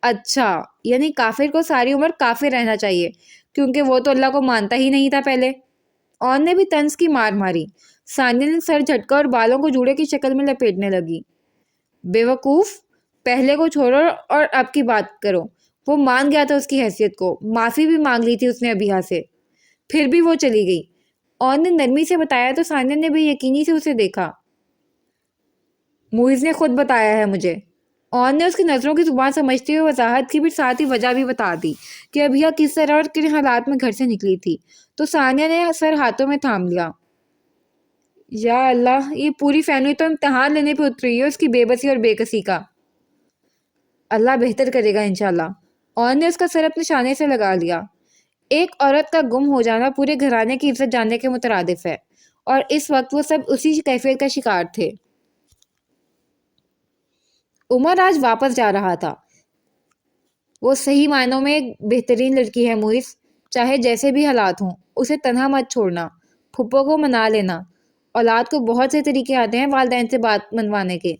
अच्छा, यानी काफिर को सारी उम्र काफिर रहना चाहिए, क्योंकि वो तो अल्लाह को मानता ही नहीं था पहले। और ने भी तंज की मार मारी। सानिया ने सर झटका और बालों को जूड़े की शक्ल में लपेटने लगी। बेवकूफ, पहले को छोड़ो और अब की बात करो। वो मान गया था उसकी हैसियत को, माफी भी मांग ली थी उसने अभिया से, फिर भी वो चली गई। और ने नरमी से बताया तो सानिया ने भी यकीनी से उसे देखा। मुइज ने खुद बताया है मुझे। और ने उसकी नज़रों की जुबान समझते हुए वजाहत की, फिर साथ ही वजह भी बता दी कि अभिया किस तरह और किन हालात में घर से निकली थी। तो सानिया ने सर हाथों में थाम लिया। या अल्लाह, ये पूरी फैमिली तो इम्तिहान लेने पे उतरी है उसकी बेबसी और बेकसी का। अल्लाह बेहतर करेगा इंशाल्लाह। और ने उसका सर अपने शाने से लगा लिया। एक औरत का गुम हो जाना पूरे घराने की इज्जत जाने के मुतरादिफ है, और इस वक्त वो सब उसी कैफियत का शिकार थे। उमर आज वापस जा रहा था। वो सही मायनों में एक बेहतरीन लड़की है मुइस, चाहे जैसे भी हालात हों उसे तन्हा मत छोड़ना। फुप्पो को मना लेना। औलाद को बहुत से तरीके आते हैं वालिदैन से बात मनवाने के।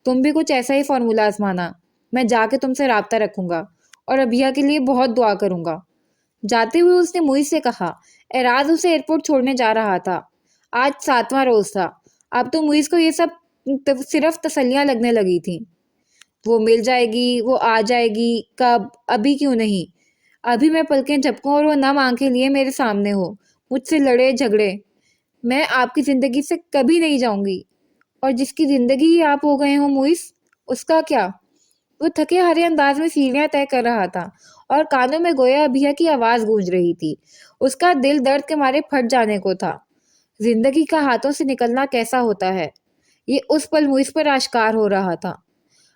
तुम भी कुछ ऐसा ही फार्मूला आजमाना। मैं जाके तुमसे राब्ता रखूंगा और अभिया के लिए बहुत दुआ करूंगा। जाते हुए उसने मुइस से कहा। एराज उसे एयरपोर्ट छोड़ने जा रहा था। आज 7वां रोज था। अब तो मुइस को ये सब सिर्फ तसल्लियां लगने लगी थी। वो मिल जाएगी, वो आ जाएगी, कब, अभी क्यों नहीं। अभी मैं पलकें झपकूं और वो नम आंखें लिए मेरे सामने हो, मुझसे लड़े झगड़े। मैं आपकी जिंदगी से कभी नहीं जाऊंगी। और जिसकी जिंदगी ही आप हो गए हो मुइस, उसका क्या। वो थके हारे अंदाज में सीढ़ियां तय कर रहा था और कानों में गोया अभिया की आवाज गूंज रही थी। उसका दिल दर्द के मारे फट जाने को था। जिंदगी का हाथों से निकलना कैसा होता है, ये उस पल मुइस पर आश्कार हो रहा था।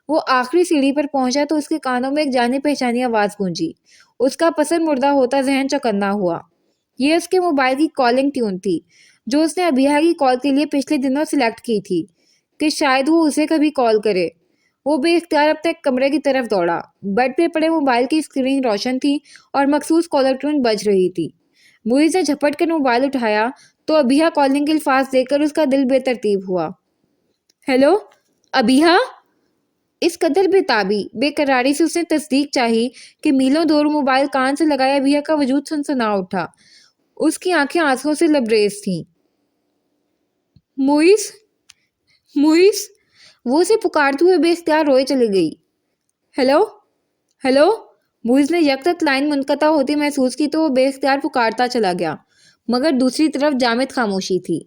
वो आखिरी सीढ़ी पर पहुंचा तो उसके कानों में एक जानी पहचानी आवाज गूंजी। उसका पसंद मुर्दा होता जहन चौकन्ना हुआ। ये उसके मोबाइल की कॉलिंग ट्यून थी, जो उसने अभिया की कॉल के लिए पिछले दिनों सिलेक्ट की थी कि शायद वो उसे कभी कॉल करे। वो बेइख्तियार अपने कमरे की तरफ दौड़ा। बेड पे पड़े मोबाइल की स्क्रीन रोशन थी और मखसूस कॉलर ट्यून बज रही थी। मुइज ने झपट कर मोबाइल उठाया तो अभिया कॉलिंग के अल्फाज देखकर उसका दिल बेतरतीब हुआ। हेलो, अभिया? इस कदर बेताबी बेकरारी से उसने तस्दीक चाही कि मीलों दूर मोबाइल कान से लगाए अभिया का वजूद सनसना उठा। उसकी आंखें आंसुओं से लबरेज थीं। मुइस, मुइस, वो उसे पुकारते हुए बेख्तियार रोए चली गई। Hello, hello. मुइज ने यकतक लाइन मुनक़ता होती महसूस की तो वो बेख्तियार पुकारता चला गया, मगर दूसरी तरफ जामिद खामोशी थी।